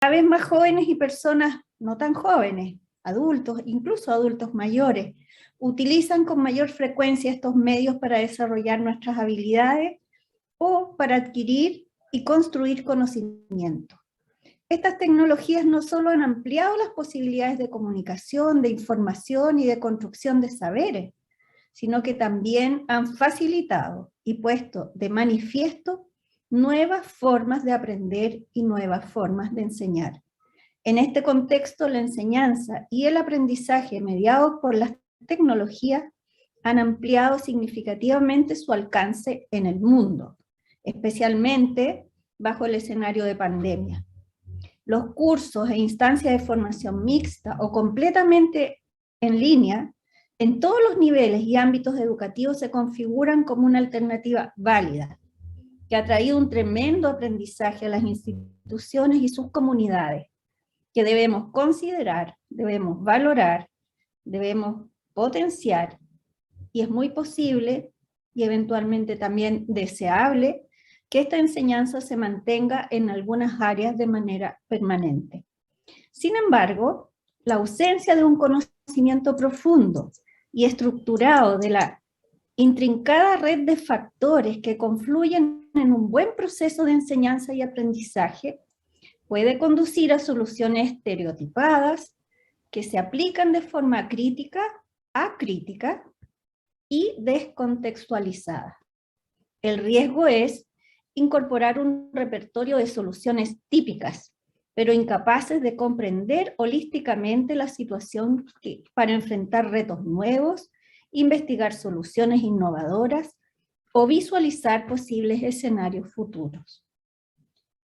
Cada vez más jóvenes y personas no tan jóvenes, adultos, incluso adultos mayores, utilizan con mayor frecuencia estos medios para desarrollar nuestras habilidades o para adquirir y construir conocimiento. Estas tecnologías no solo han ampliado las posibilidades de comunicación, de información y de construcción de saberes, sino que también han facilitado y puesto de manifiesto nuevas formas de aprender y nuevas formas de enseñar. En este contexto, la enseñanza y el aprendizaje mediados por las tecnologías han ampliado significativamente su alcance en el mundo, especialmente bajo el escenario de pandemia. Los cursos e instancias de formación mixta o completamente en línea, en todos los niveles y ámbitos educativos se configuran como una alternativa válida, que ha traído un tremendo aprendizaje a las instituciones y sus comunidades, que debemos considerar, debemos valorar, debemos potenciar, y es muy posible y eventualmente también deseable que esta enseñanza se mantenga en algunas áreas de manera permanente. Sin embargo, la ausencia de un conocimiento profundo y estructurado de la intrincada red de factores que confluyen en un buen proceso de enseñanza y aprendizaje puede conducir a soluciones estereotipadas que se aplican de forma crítica, acrítica y descontextualizada. El riesgo es incorporar un repertorio de soluciones típicas, pero incapaces de comprender holísticamente la situación para enfrentar retos nuevos, investigar soluciones innovadoras o visualizar posibles escenarios futuros.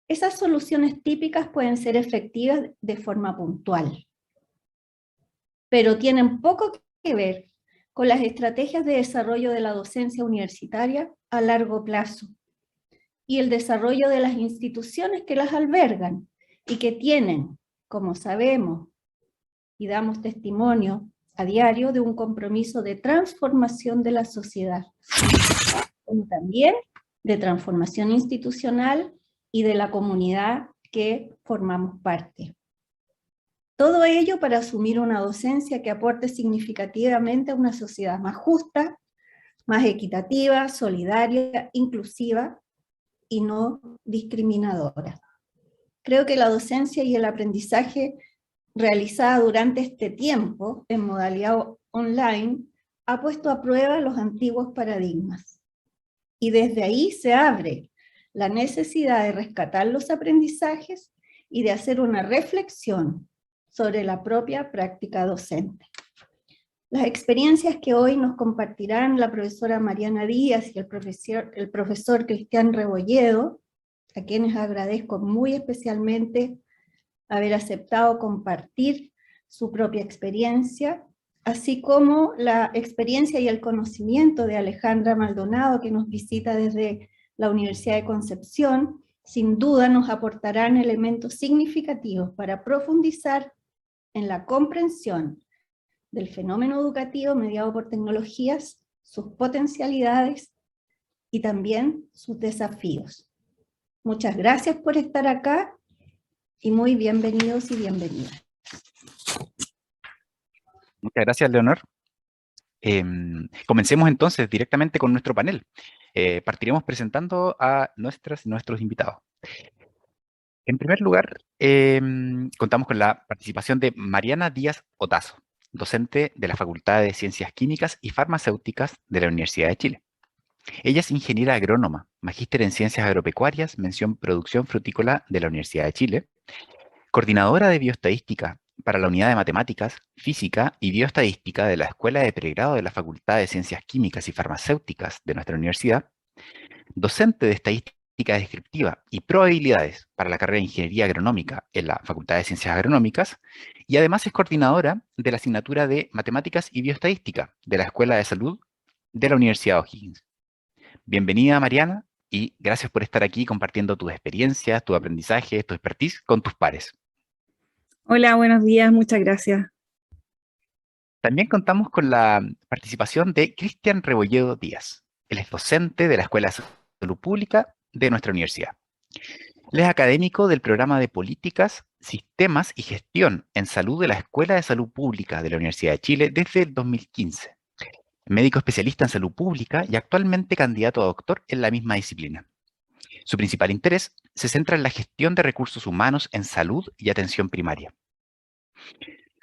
Esas soluciones típicas pueden ser efectivas de forma puntual, pero tienen poco que ver con las estrategias de desarrollo de la docencia universitaria a largo plazo y el desarrollo de las instituciones que las albergan y que tienen, como sabemos y damos testimonio a diario, de un compromiso de transformación de la sociedad, como también de transformación institucional y de la comunidad que formamos parte. Todo ello para asumir una docencia que aporte significativamente a una sociedad más justa, más equitativa, solidaria, inclusiva y no discriminadora. Creo que la docencia y el aprendizaje realizada durante este tiempo en modalidad online ha puesto a prueba los antiguos paradigmas. Y desde ahí se abre la necesidad de rescatar los aprendizajes y de hacer una reflexión sobre la propia práctica docente. Las experiencias que hoy nos compartirán la profesora Mariana Díaz y el profesor Cristian Rebolledo, a quienes agradezco muy especialmente haber aceptado compartir su propia experiencia, así como la experiencia y el conocimiento de Alejandra Maldonado, que nos visita desde la Universidad de Concepción, sin duda nos aportarán elementos significativos para profundizar en la comprensión del fenómeno educativo mediado por tecnologías, sus potencialidades y también sus desafíos. Muchas gracias por estar acá y muy bienvenidos y bienvenidas. Muchas gracias, Leonor. Comencemos entonces directamente con nuestro panel. Partiremos presentando a nuestros invitados. En primer lugar, contamos con la participación de Mariana Díaz Otazo, docente de la Facultad de Ciencias Químicas y Farmacéuticas de la Universidad de Chile. Ella es ingeniera agrónoma, magíster en Ciencias Agropecuarias, mención Producción Frutícola de la Universidad de Chile, coordinadora de bioestadística para la unidad de Matemáticas, Física y Bioestadística de la Escuela de Pregrado de la Facultad de Ciencias Químicas y Farmacéuticas de nuestra universidad, docente de Estadística Descriptiva y Probabilidades para la carrera de Ingeniería Agronómica en la Facultad de Ciencias Agronómicas, y además es coordinadora de la asignatura de Matemáticas y Bioestadística de la Escuela de Salud de la Universidad O'Higgins. Bienvenida, Mariana, y gracias por estar aquí compartiendo tus experiencias, tu aprendizaje, tu expertise con tus pares. Hola, buenos días, muchas gracias. También contamos con la participación de Cristian Rebolledo Díaz. Él es docente de la Escuela de Salud Pública de nuestra universidad. Él es académico del programa de Políticas, Sistemas y Gestión en Salud de la Escuela de Salud Pública de la Universidad de Chile desde el 2015. Médico especialista en salud pública y actualmente candidato a doctor en la misma disciplina. Su principal interés se centra en la gestión de recursos humanos en salud y atención primaria.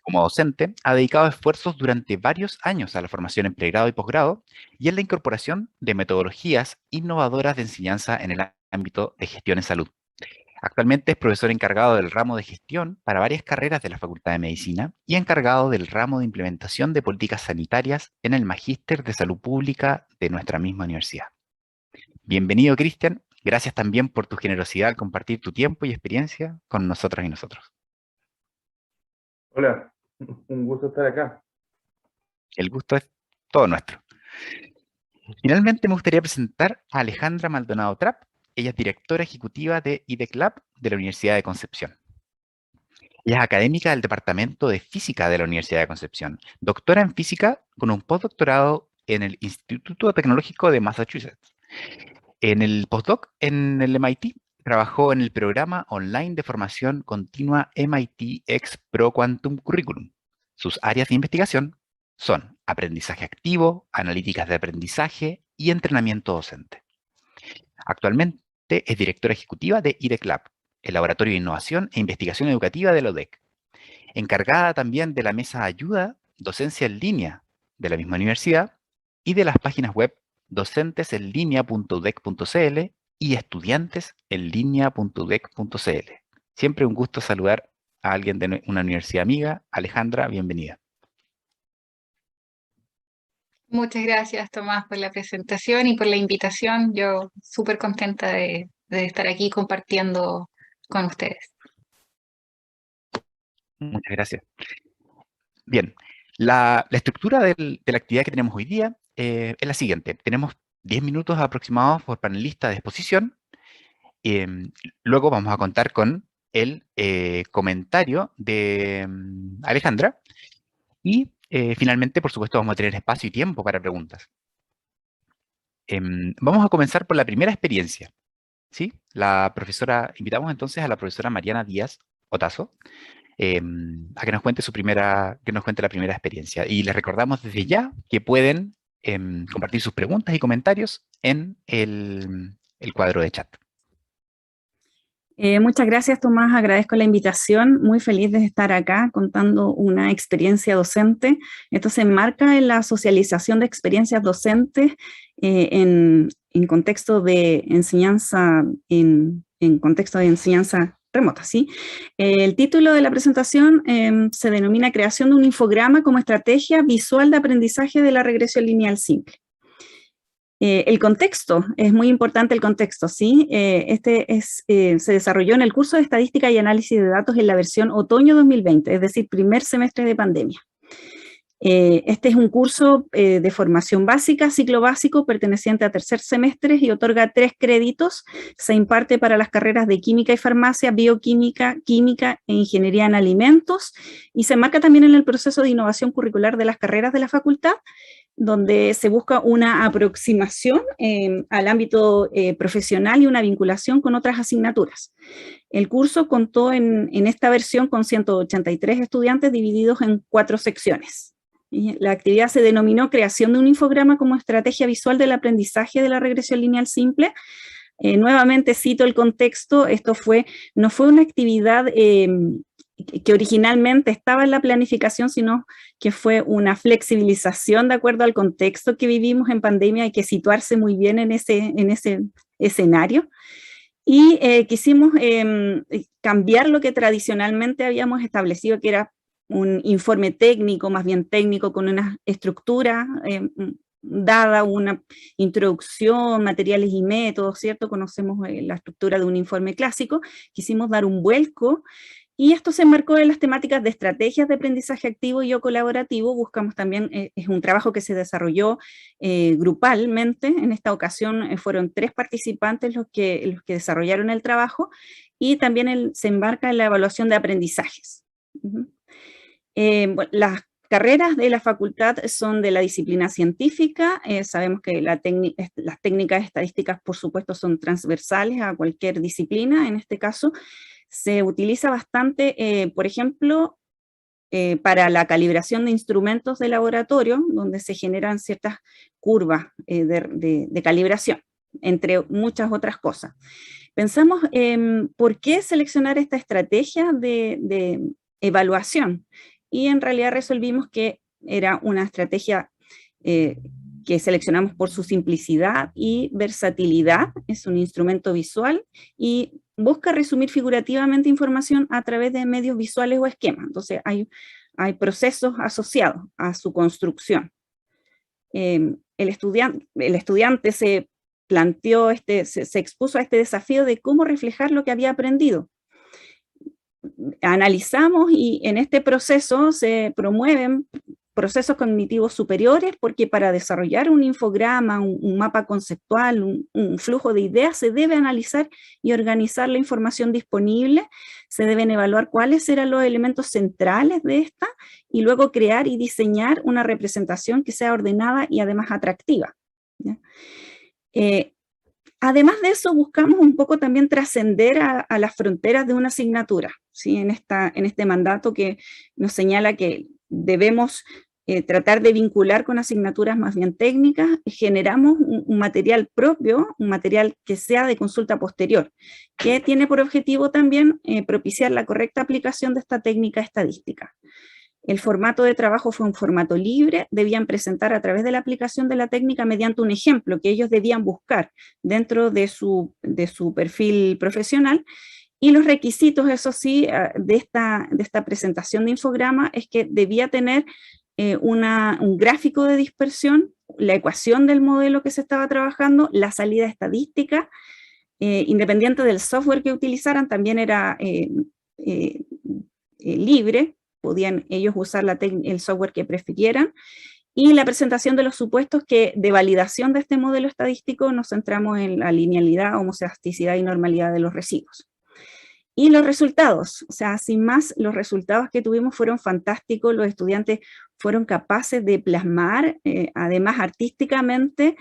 Como docente, ha dedicado esfuerzos durante varios años a la formación en pregrado y posgrado y en la incorporación de metodologías innovadoras de enseñanza en el ámbito de gestión en salud. Actualmente es profesor encargado del ramo de gestión para varias carreras de la Facultad de Medicina y encargado del ramo de implementación de políticas sanitarias en el Magíster de Salud Pública de nuestra misma universidad. Bienvenido, Cristian. Gracias también por tu generosidad al compartir tu tiempo y experiencia con nosotras y nosotros. Hola, un gusto estar acá. El gusto es todo nuestro. Finalmente me gustaría presentar a Alejandra Maldonado Trapp. Ella es directora ejecutiva de IDEC Lab de la Universidad de Concepción. Ella es académica del Departamento de Física de la Universidad de Concepción, doctora en física con un postdoctorado en el Instituto Tecnológico de Massachusetts. En el postdoc en el MIT, trabajó en el programa online de formación continua MIT X Pro Quantum Curriculum. Sus áreas de investigación son aprendizaje activo, analíticas de aprendizaje y entrenamiento docente. Actualmente es directora ejecutiva de IDEC Lab, el Laboratorio de Innovación e Investigación Educativa de la UDEC, encargada también de la mesa de ayuda Docencia en Línea de la misma universidad y de las páginas web docentesenlinea.udec.cl y estudiantesenlinea.udec.cl. Siempre un gusto saludar a alguien de una universidad amiga. Alejandra, bienvenida. Muchas gracias, Tomás, por la presentación y por la invitación. Yo súper contenta de estar aquí compartiendo con ustedes. Muchas gracias. Bien, la estructura de la actividad que tenemos hoy día es la siguiente. Tenemos 10 minutos aproximados por panelista de exposición. Luego vamos a contar con el comentario de Alejandra. Y finalmente, por supuesto, vamos a tener espacio y tiempo para preguntas. Vamos a comenzar por la primera experiencia. ¿Sí? Invitamos entonces a la profesora Mariana Díaz Otazo a que nos cuente la primera experiencia. Y les recordamos desde ya que pueden compartir sus preguntas y comentarios en el cuadro de chat. Muchas gracias, Tomás. Agradezco la invitación. Muy feliz de estar acá contando una experiencia docente. Esto se enmarca en la socialización de experiencias docentes en contexto de enseñanza, en contexto de enseñanza remota, ¿sí? El título de la presentación se denomina Creación de un infograma como estrategia visual de aprendizaje de la regresión lineal simple. El contexto, es muy importante el contexto, ¿sí? Se desarrolló en el curso de Estadística y Análisis de Datos en la versión otoño 2020, es decir, primer semestre de pandemia. Este es un curso de formación básica, ciclo básico, perteneciente a tercer semestre y otorga 3 créditos. Se imparte para las carreras de Química y Farmacia, Bioquímica, Química e Ingeniería en Alimentos, y se enmarca también en el proceso de innovación curricular de las carreras de la facultad, donde se busca una aproximación al ámbito profesional y una vinculación con otras asignaturas. El curso contó en esta versión con 183 estudiantes divididos en 4 secciones. Y la actividad se denominó Creación de un infograma como estrategia visual del aprendizaje de la regresión lineal simple. Nuevamente cito el contexto, no fue una actividad que originalmente estaba en la planificación, sino que fue una flexibilización de acuerdo al contexto que vivimos en pandemia. Hay que situarse muy bien en ese escenario. Y quisimos cambiar lo que tradicionalmente habíamos establecido, que era un informe técnico, más bien técnico, con una estructura dada, una introducción, materiales y métodos, ¿cierto? Conocemos la estructura de un informe clásico. Quisimos dar un vuelco. Y esto se enmarcó en las temáticas de estrategias de aprendizaje activo y o colaborativo. Buscamos también, es un trabajo que se desarrolló grupalmente. En esta ocasión fueron 3 participantes los que desarrollaron el trabajo, y también se enmarca en la evaluación de aprendizajes. Bueno, las carreras de la facultad son de la disciplina científica. Sabemos que las técnicas estadísticas, por supuesto, son transversales a cualquier disciplina. En este caso, se utiliza bastante, por ejemplo, para la calibración de instrumentos de laboratorio, donde se generan ciertas curvas de calibración, entre muchas otras cosas. Pensamos por qué seleccionar esta estrategia de evaluación, y en realidad resolvimos que era una estrategia que seleccionamos por su simplicidad y versatilidad. Es un instrumento visual y busca resumir figurativamente información a través de medios visuales o esquemas. Entonces hay procesos asociados a su construcción. El estudiante se planteó, se expuso a este desafío de cómo reflejar lo que había aprendido. Analizamos y en este proceso se promueven procesos cognitivos superiores, porque para desarrollar un infograma, un mapa conceptual, un flujo de ideas, se debe analizar y organizar la información disponible, se deben evaluar cuáles eran los elementos centrales de esta, y luego crear y diseñar una representación que sea ordenada y además atractiva. ¿Ya? Además de eso, buscamos un poco también trascender a las fronteras de una asignatura, ¿sí? En este mandato que nos señala que debemos tratar de vincular con asignaturas más bien técnicas. Generamos un material propio, un material que sea de consulta posterior, que tiene por objetivo también propiciar la correcta aplicación de esta técnica estadística. El formato de trabajo fue un formato libre, debían presentar a través de la aplicación de la técnica mediante un ejemplo que ellos debían buscar dentro de su perfil profesional, y los requisitos, eso sí, de esta presentación de infograma es que debía tener un gráfico de dispersión, la ecuación del modelo que se estaba trabajando, la salida estadística, independiente del software que utilizaran, también era libre, podían ellos usar el software que prefirieran, y la presentación de los supuestos de validación de este modelo estadístico. Nos centramos en la linealidad, homocedasticidad y normalidad de los residuos. Y los resultados, o sea, sin más, los resultados que tuvimos fueron fantásticos. Los estudiantes fueron capaces de plasmar, además artísticamente,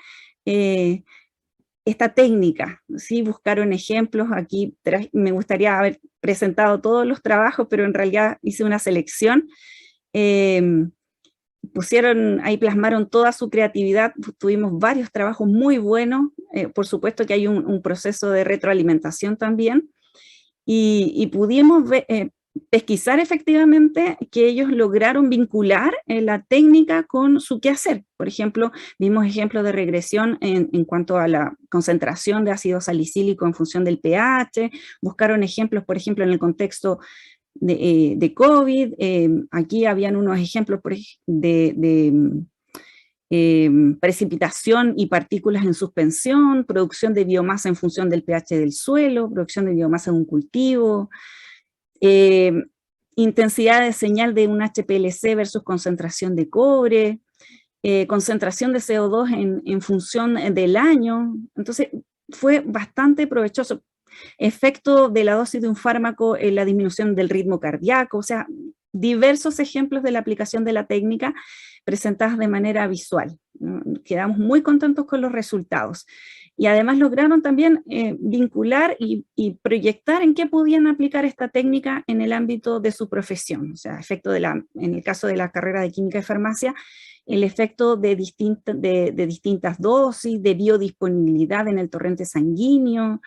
esta técnica, ¿sí? Buscaron ejemplos. Aquí me gustaría haber presentado todos los trabajos, pero en realidad hice una selección. Ahí plasmaron toda su creatividad. Tuvimos varios trabajos muy buenos. Por supuesto que hay un proceso de retroalimentación también. Y pudimos pesquisar efectivamente que ellos lograron vincular la técnica con su quehacer. Por ejemplo, vimos ejemplos de regresión en cuanto a la concentración de ácido salicílico en función del pH, buscaron ejemplos, por ejemplo, en el contexto de COVID. Aquí habían unos ejemplos de precipitación y partículas en suspensión, producción de biomasa en función del pH del suelo, producción de biomasa de un cultivo, intensidad de señal de un HPLC versus concentración de cobre, concentración de CO2 en función del año. Entonces fue bastante provechoso. Efecto de la dosis de un fármaco en la disminución del ritmo cardíaco, o sea, diversos ejemplos de la aplicación de la técnica presentadas de manera visual. Quedamos muy contentos con los resultados. Y además lograron también vincular y proyectar en qué podían aplicar esta técnica en el ámbito de su profesión. O sea, en el caso de la carrera de Química y Farmacia, el efecto de distintas dosis, de biodisponibilidad en el torrente sanguíneo,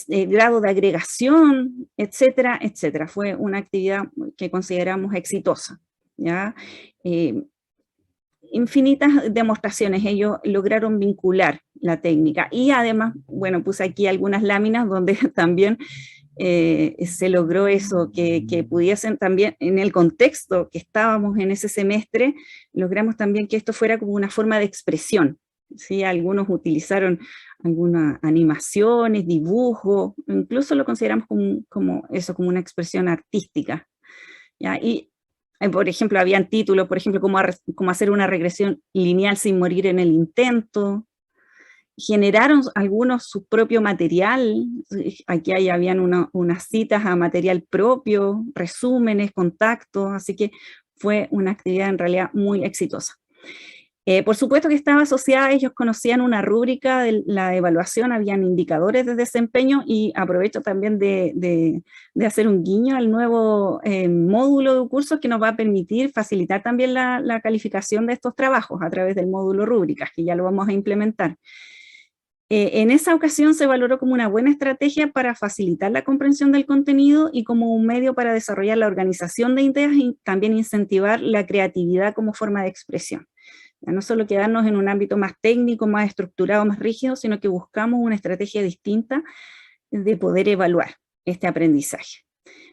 grado de agregación, etcétera, etcétera. Fue una actividad que consideramos exitosa, ¿ya? Infinitas demostraciones, ellos lograron vincular la técnica, y además, bueno, puse aquí algunas láminas donde también se logró eso, que pudiesen también, en el contexto que estábamos en ese semestre, logramos también que esto fuera como una forma de expresión, ¿sí? Algunos utilizaron algunas animaciones, dibujos, incluso lo consideramos como una expresión artística, ¿ya? Y por ejemplo, habían títulos, por ejemplo, cómo hacer una regresión lineal sin morir en el intento. Generaron algunos su propio material. Aquí habían unas citas a material propio, resúmenes, contactos, así que fue una actividad en realidad muy exitosa. Por supuesto que estaba asociada, ellos conocían una rúbrica de la evaluación, habían indicadores de desempeño, y aprovecho también de hacer un guiño al nuevo módulo de cursos que nos va a permitir facilitar también la calificación de estos trabajos a través del módulo rúbricas, que ya lo vamos a implementar. En esa ocasión se valoró como una buena estrategia para facilitar la comprensión del contenido y como un medio para desarrollar la organización de ideas y también incentivar la creatividad como forma de expresión. No solo quedarnos en un ámbito más técnico, más estructurado, más rígido, sino que buscamos una estrategia distinta de poder evaluar este aprendizaje.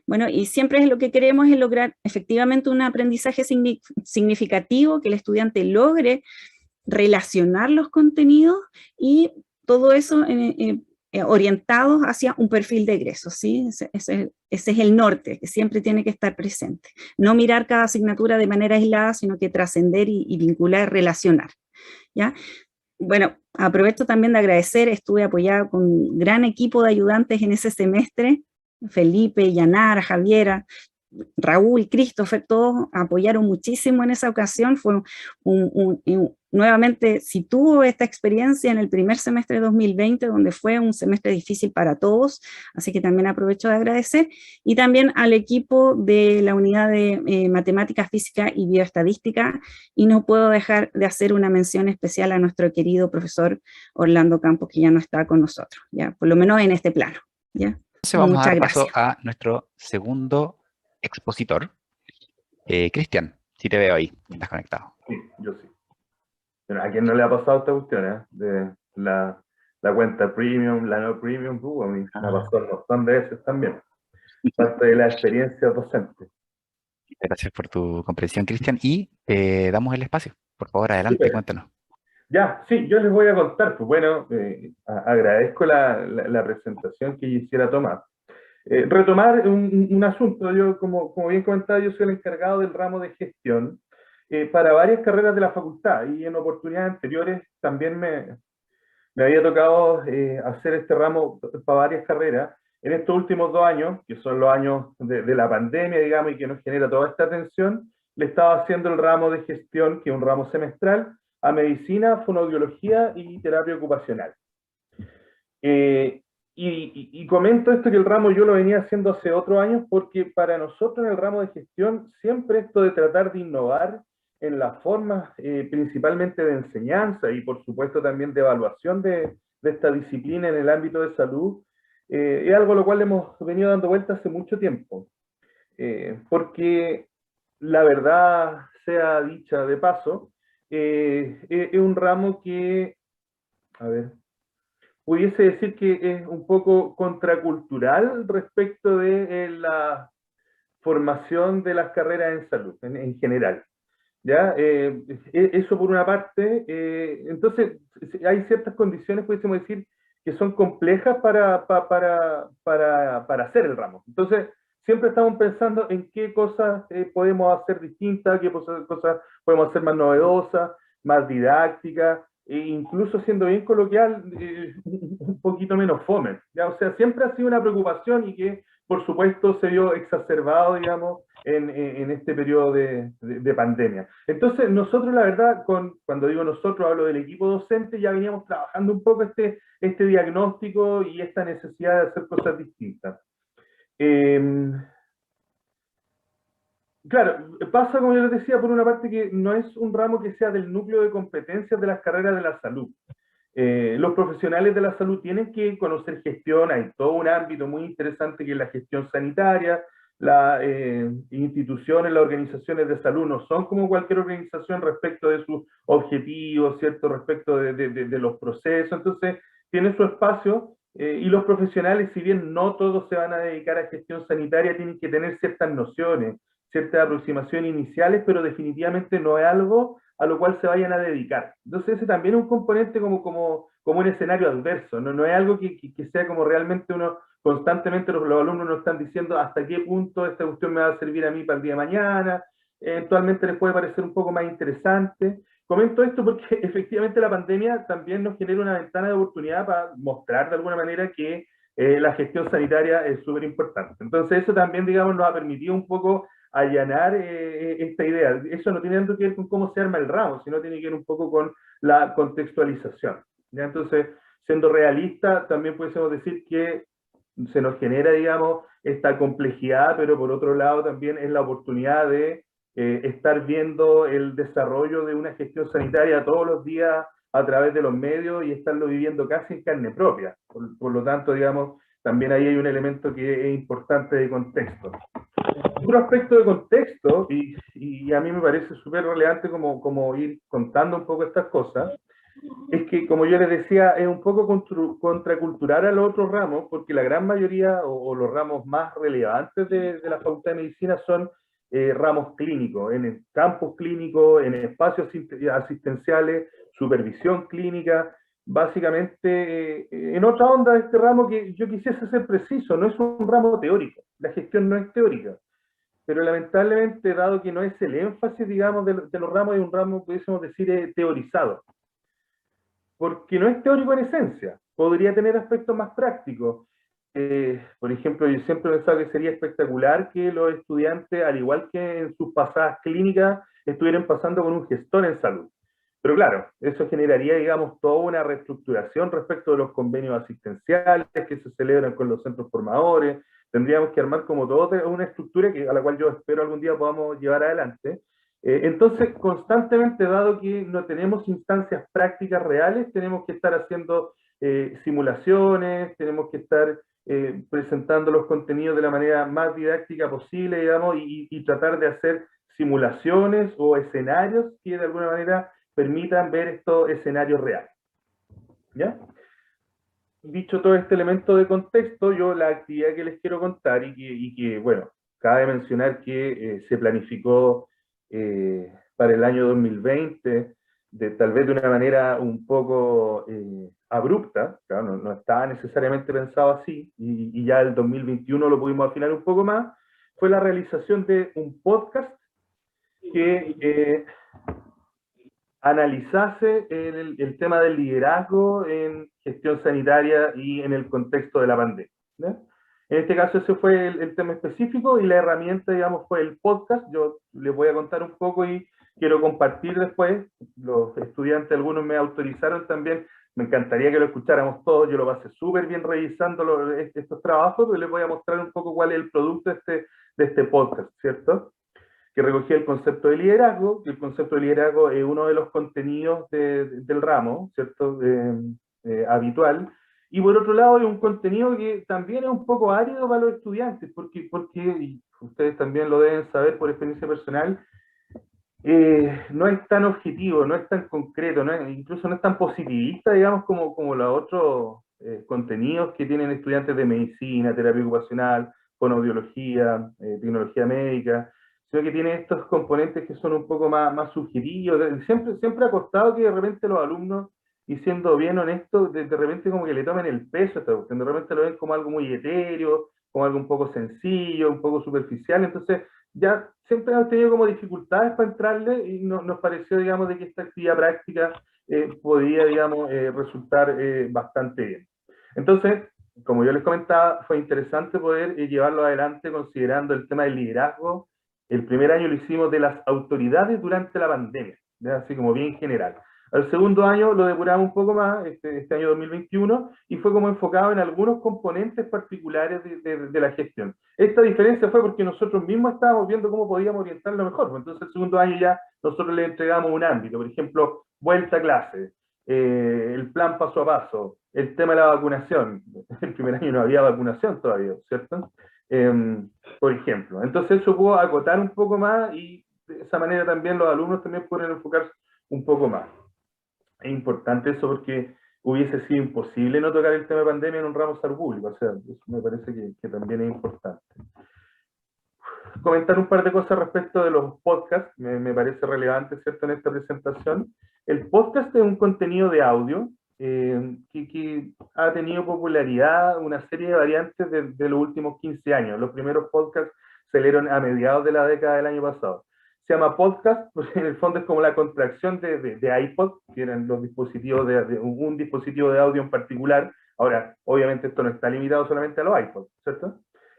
Bueno, y siempre es lo que queremos es lograr efectivamente un aprendizaje significativo, que el estudiante logre relacionar los contenidos y todo eso orientados hacia un perfil de egreso, ¿sí? Ese es el norte, que siempre tiene que estar presente. No mirar cada asignatura de manera aislada, sino que trascender y vincular, relacionar, ¿ya? Bueno, aprovecho también de agradecer, estuve apoyada con un gran equipo de ayudantes en ese semestre, Felipe, Yanara, Javiera, Raúl, Christopher, todos apoyaron muchísimo en esa ocasión. Fue nuevamente situó esta experiencia en el primer semestre de 2020, donde fue un semestre difícil para todos, así que también aprovecho de agradecer, y también al equipo de la unidad de Matemática, Física y Bioestadística, y no puedo dejar de hacer una mención especial a nuestro querido profesor Orlando Campos, que ya no está con nosotros, ya, por lo menos en este plano, ¿ya? Entonces vamos Muchas a dar paso gracias. a nuestro segundo expositor. Cristian, si te veo ahí, estás conectado. Sí, yo sí. Bueno, ¿a quién no le ha pasado esta cuestión, de la cuenta premium, la no premium? A mí me ha pasado un montón de veces también. Parte de la experiencia docente. Gracias por tu comprensión, Cristian, y damos el espacio. Por favor, adelante, Súper. cuéntanos. Ya, sí, yo les voy a contar. Pues bueno, agradezco la presentación que quisiera tomar. Retomar un asunto. Yo, como bien comentaba, yo soy el encargado del ramo de gestión para varias carreras de la facultad, y en oportunidades anteriores también me había tocado hacer este ramo para varias carreras. En estos últimos 2 años, que son los años de la pandemia, digamos, y que nos genera toda esta atención, le estaba haciendo el ramo de gestión, que es un ramo semestral, a medicina, fonoaudiología y terapia ocupacional. Y comento esto, que el ramo yo lo venía haciendo hace otros años, porque para nosotros en el ramo de gestión siempre esto de tratar de innovar en las formas principalmente de enseñanza y por supuesto también de evaluación de esta disciplina en el ámbito de salud, es algo a lo cual hemos venido dando vueltas hace mucho tiempo. Porque la verdad sea dicha de paso, es un ramo que, a ver, pudiese decir que es un poco contracultural respecto de la formación de las carreras en salud, en general. ¿Ya? Eso por una parte. Entonces, hay ciertas condiciones, pudiésemos decir, que son complejas para hacer el ramo. Entonces, siempre estamos pensando en qué cosas podemos hacer distintas, qué cosas podemos hacer más novedosas, más didácticas, e incluso siendo bien coloquial, un poquito menos fome, ¿ya? O sea, siempre ha sido una preocupación, y que, por supuesto, se vio exacerbado, digamos, en este periodo de pandemia. Entonces, nosotros, la verdad, cuando digo nosotros, hablo del equipo docente, ya veníamos trabajando un poco este diagnóstico y esta necesidad de hacer cosas distintas. Claro, pasa, como yo les decía, por una parte, que no es un ramo que sea del núcleo de competencias de las carreras de la salud. Los profesionales de la salud tienen que conocer gestión, hay todo un ámbito muy interesante que es la gestión sanitaria. Las instituciones, las organizaciones de salud no son como cualquier organización respecto de sus objetivos, ¿cierto? Respecto de los procesos. Entonces, tiene su espacio, y los profesionales, si bien no todos se van a dedicar a gestión sanitaria, tienen que tener ciertas nociones, ciertas aproximaciones iniciales, pero definitivamente no es algo a lo cual se vayan a dedicar. Entonces ese también es un componente como un escenario adverso, no es algo que sea como realmente uno, constantemente los alumnos nos están diciendo hasta qué punto esta cuestión me va a servir a mí para el día de mañana, eventualmente les puede parecer un poco más interesante. Comento esto porque efectivamente la pandemia también nos genera una ventana de oportunidad para mostrar de alguna manera que la gestión sanitaria es súper importante. Entonces eso también, digamos, nos ha permitido un poco allanar esta idea. Eso no tiene tanto que ver con cómo se arma el ramo, sino tiene que ver un poco con la contextualización. ¿Ya? Entonces, siendo realista, también podemos decir que se nos genera, digamos, esta complejidad, pero por otro lado también es la oportunidad de estar viendo el desarrollo de una gestión sanitaria todos los días a través de los medios y estarlo viviendo casi en carne propia. Por lo tanto, digamos, también ahí hay un elemento que es importante de contexto. Otro aspecto de contexto, y a mí me parece súper relevante como ir contando un poco estas cosas, es que, como yo les decía, es un poco contracultural a los otros ramos, porque la gran mayoría, o los ramos más relevantes de la Facultad de Medicina son ramos clínicos, en el campus clínico, en espacios asistenciales, supervisión clínica, básicamente, en otra onda de este ramo que yo quisiese ser preciso, no es un ramo teórico, la gestión no es teórica, pero lamentablemente, dado que no es el énfasis, digamos, de los ramos, es un ramo, pudiésemos decir, teorizado, porque no es teórico en esencia, podría tener aspectos más prácticos. Por ejemplo, yo siempre he pensado que sería espectacular que los estudiantes, al igual que en sus pasadas clínicas, estuvieran pasando con un gestor en salud. Pero claro, eso generaría, digamos, toda una reestructuración respecto de los convenios asistenciales que se celebran con los centros formadores. Tendríamos que armar como toda una estructura a la cual yo espero algún día podamos llevar adelante. Entonces, constantemente, dado que no tenemos instancias prácticas reales, tenemos que estar haciendo simulaciones, tenemos que estar presentando los contenidos de la manera más didáctica posible, digamos, y tratar de hacer simulaciones o escenarios que de alguna manera permitan ver estos escenarios reales. ¿Ya? Dicho todo este elemento de contexto, yo la actividad que les quiero contar y que bueno, cabe mencionar que se planificó para el año 2020, tal vez de una manera un poco abrupta, claro, no estaba necesariamente pensado así, y ya el 2021 lo pudimos afinar un poco más, fue la realización de un podcast que analizase el tema del liderazgo en gestión sanitaria y en el contexto de la pandemia, ¿no? En este caso ese fue el tema específico y la herramienta, digamos, fue el podcast. Yo les voy a contar un poco y quiero compartir después. Los estudiantes, algunos me autorizaron también, me encantaría que lo escucháramos todos, yo lo pasé súper bien revisando estos trabajos, pero les voy a mostrar un poco cuál es el producto de este podcast, ¿cierto? Que recogía el concepto de liderazgo, que el concepto de liderazgo es uno de los contenidos del ramo, ¿cierto? Habitual. Y por otro lado, es un contenido que también es un poco árido para los estudiantes, porque y ustedes también lo deben saber por experiencia personal, no es tan objetivo, no es tan concreto, incluso no es tan positivista, digamos, como los otros contenidos que tienen estudiantes de medicina, terapia ocupacional, fonoaudiología, tecnología médica, sino que tiene estos componentes que son un poco más subjetivos. Siempre ha costado que de repente los alumnos, y siendo bien honestos, de repente como que le tomen el peso a esta cuestión, de repente lo ven como algo muy etéreo, como algo un poco sencillo, un poco superficial, entonces ya siempre hemos tenido como dificultades para entrarle y nos pareció, digamos, de que esta actividad práctica podía, digamos, resultar bastante bien. Entonces, como yo les comentaba, fue interesante poder llevarlo adelante considerando el tema del liderazgo. El primer año lo hicimos de las autoridades durante la pandemia, ¿ya? Así como bien general. Al segundo año lo depuramos un poco más, este año 2021, y fue como enfocado en algunos componentes particulares de la gestión. Esta diferencia fue porque nosotros mismos estábamos viendo cómo podíamos orientarlo mejor. Entonces, el segundo año ya nosotros le entregamos un ámbito, por ejemplo, vuelta a clase, el plan paso a paso, el tema de la vacunación. El primer año no había vacunación todavía, ¿cierto? Por ejemplo. Entonces, eso pudo acotar un poco más y de esa manera también los alumnos también pueden enfocarse un poco más. Es importante eso porque hubiese sido imposible no tocar el tema de pandemia en un ramo de salud pública, o sea, eso me parece que también es importante. Comentar un par de cosas respecto de los podcasts, me parece relevante, ¿cierto?, en esta presentación. El podcast es un contenido de audio que ha tenido popularidad, una serie de variantes de los últimos 15 años. Los primeros podcasts salieron a mediados de la década del año pasado. Se llama podcast, porque en el fondo es como la contracción de iPod, que eran los dispositivos un dispositivo de audio en particular. Ahora, obviamente esto no está limitado solamente a los iPods, ¿cierto?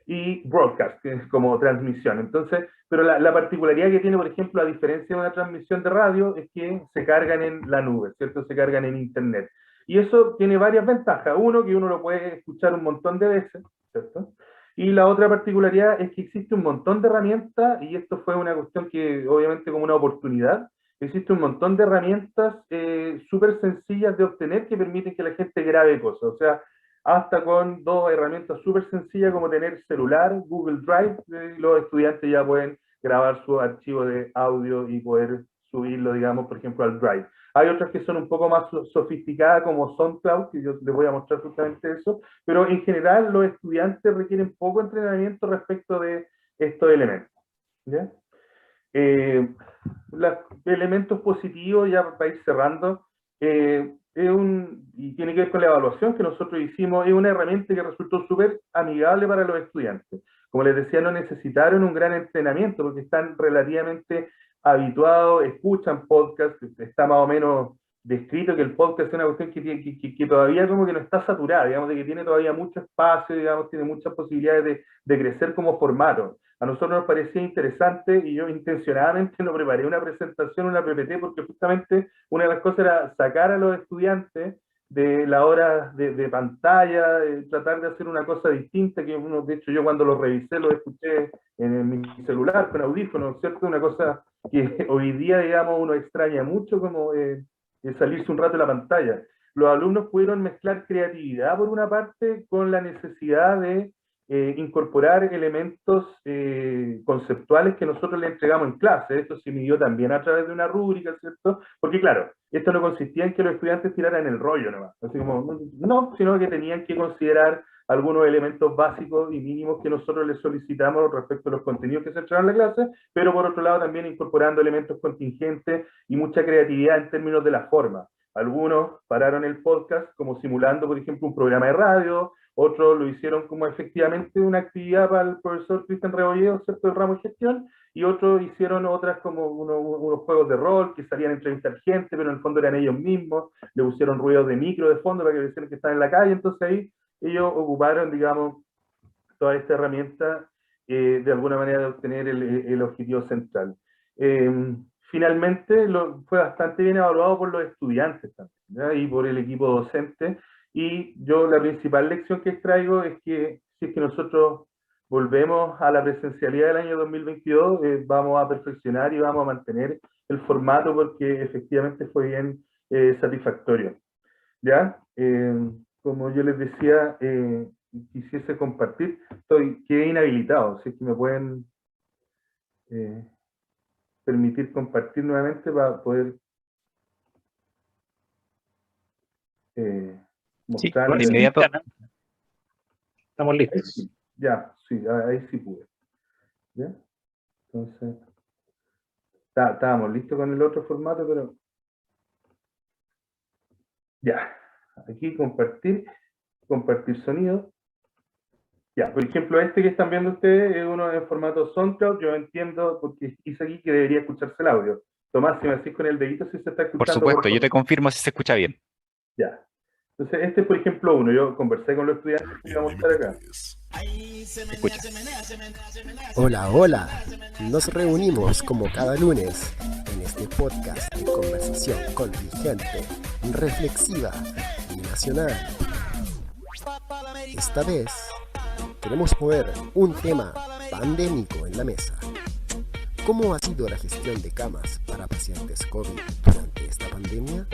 y broadcast, que es como transmisión. Entonces, pero la particularidad que tiene, por ejemplo, a diferencia de una transmisión de radio, es que se cargan en la nube, ¿cierto? Se cargan en Internet. Y eso tiene varias ventajas. Uno, que uno lo puede escuchar un montón de veces, ¿cierto? Y la otra particularidad es que existe un montón de herramientas, y esto fue una cuestión que obviamente como una oportunidad, existe un montón de herramientas súper sencillas de obtener que permiten que la gente grabe cosas. O sea, hasta con dos herramientas súper sencillas como tener celular, Google Drive, los estudiantes ya pueden grabar su archivo de audio y poder subirlo, digamos, por ejemplo, al Drive. Hay otras que son un poco más sofisticadas como SoundCloud, que yo les voy a mostrar justamente eso, pero en general los estudiantes requieren poco entrenamiento respecto de estos elementos. ¿Ya? Los elementos positivos, ya para ir cerrando, y tiene que ver con la evaluación que nosotros hicimos, es una herramienta que resultó súper amigable para los estudiantes. Como les decía, no necesitaron un gran entrenamiento porque están relativamente habituados, escuchan podcast, está más o menos descrito que el podcast es una cuestión que todavía como que no está saturada, digamos, de que tiene todavía mucho espacio, digamos, tiene muchas posibilidades de crecer como formato. A nosotros nos parecía interesante y yo intencionadamente no preparé una presentación, una PPT, porque justamente una de las cosas era sacar a los estudiantes de la hora de pantalla, tratar de hacer una cosa distinta, que uno, de hecho yo cuando lo revisé lo escuché en mi celular con audífonos, ¿cierto? Una cosa que hoy día, digamos, uno extraña mucho como salirse un rato de la pantalla. Los alumnos pudieron mezclar creatividad por una parte con la necesidad de incorporar elementos conceptuales que nosotros le entregamos en clase. Esto se midió también a través de una rúbrica, ¿cierto? Porque claro, esto no consistía en que los estudiantes tiraran el rollo nomás, así como, no, sino que tenían que considerar algunos elementos básicos y mínimos que nosotros les solicitamos respecto a los contenidos que se entraron en la clase, pero por otro lado también incorporando elementos contingentes y mucha creatividad en términos de la forma. Algunos pararon el podcast como simulando, por ejemplo, un programa de radio, otros lo hicieron como efectivamente una actividad para el profesor Cristian Rebolledo, ¿cierto?, del ramo de gestión, y otros hicieron otras como unos juegos de rol que salían a entrevistar gente, pero en el fondo eran ellos mismos, le pusieron ruidos de micro de fondo para que parecieran que estaban en la calle, entonces ahí ellos ocuparon, digamos, toda esta herramienta de alguna manera de obtener el objetivo central. Finalmente fue bastante bien evaluado por los estudiantes también, ¿ya? Y por el equipo docente, y yo la principal lección que extraigo es que si es que nosotros volvemos a la presencialidad del año 2022, vamos a perfeccionar y vamos a mantener el formato porque efectivamente fue bien satisfactorio. ¿Ya? Como yo les decía, quisiese compartir, quedé inhabilitado, así que me pueden permitir compartir nuevamente para poder mostrar. Sí, de inmediato. Estamos listos. Ya, sí, ahí sí pude. ¿Ya? Entonces, estábamos listos con el otro formato, pero ya, aquí compartir sonido. Ya, por ejemplo, este que están viendo ustedes es uno en formato SoundCloud. Yo entiendo, porque hice aquí que debería escucharse el audio. Tomás, si me decís con el dedito si se está escuchando. Por supuesto, yo te confirmo si se escucha bien. Ya. Entonces, este es, por ejemplo, uno. Yo conversé con los estudiantes que iba a mostrar acá. Escucha. Hola, hola. Nos reunimos como cada lunes en este podcast de conversación contingente, reflexiva y nacional. Esta vez queremos poner un tema pandémico en la mesa. ¿Cómo ha sido la gestión de camas para pacientes COVID durante esta pandemia?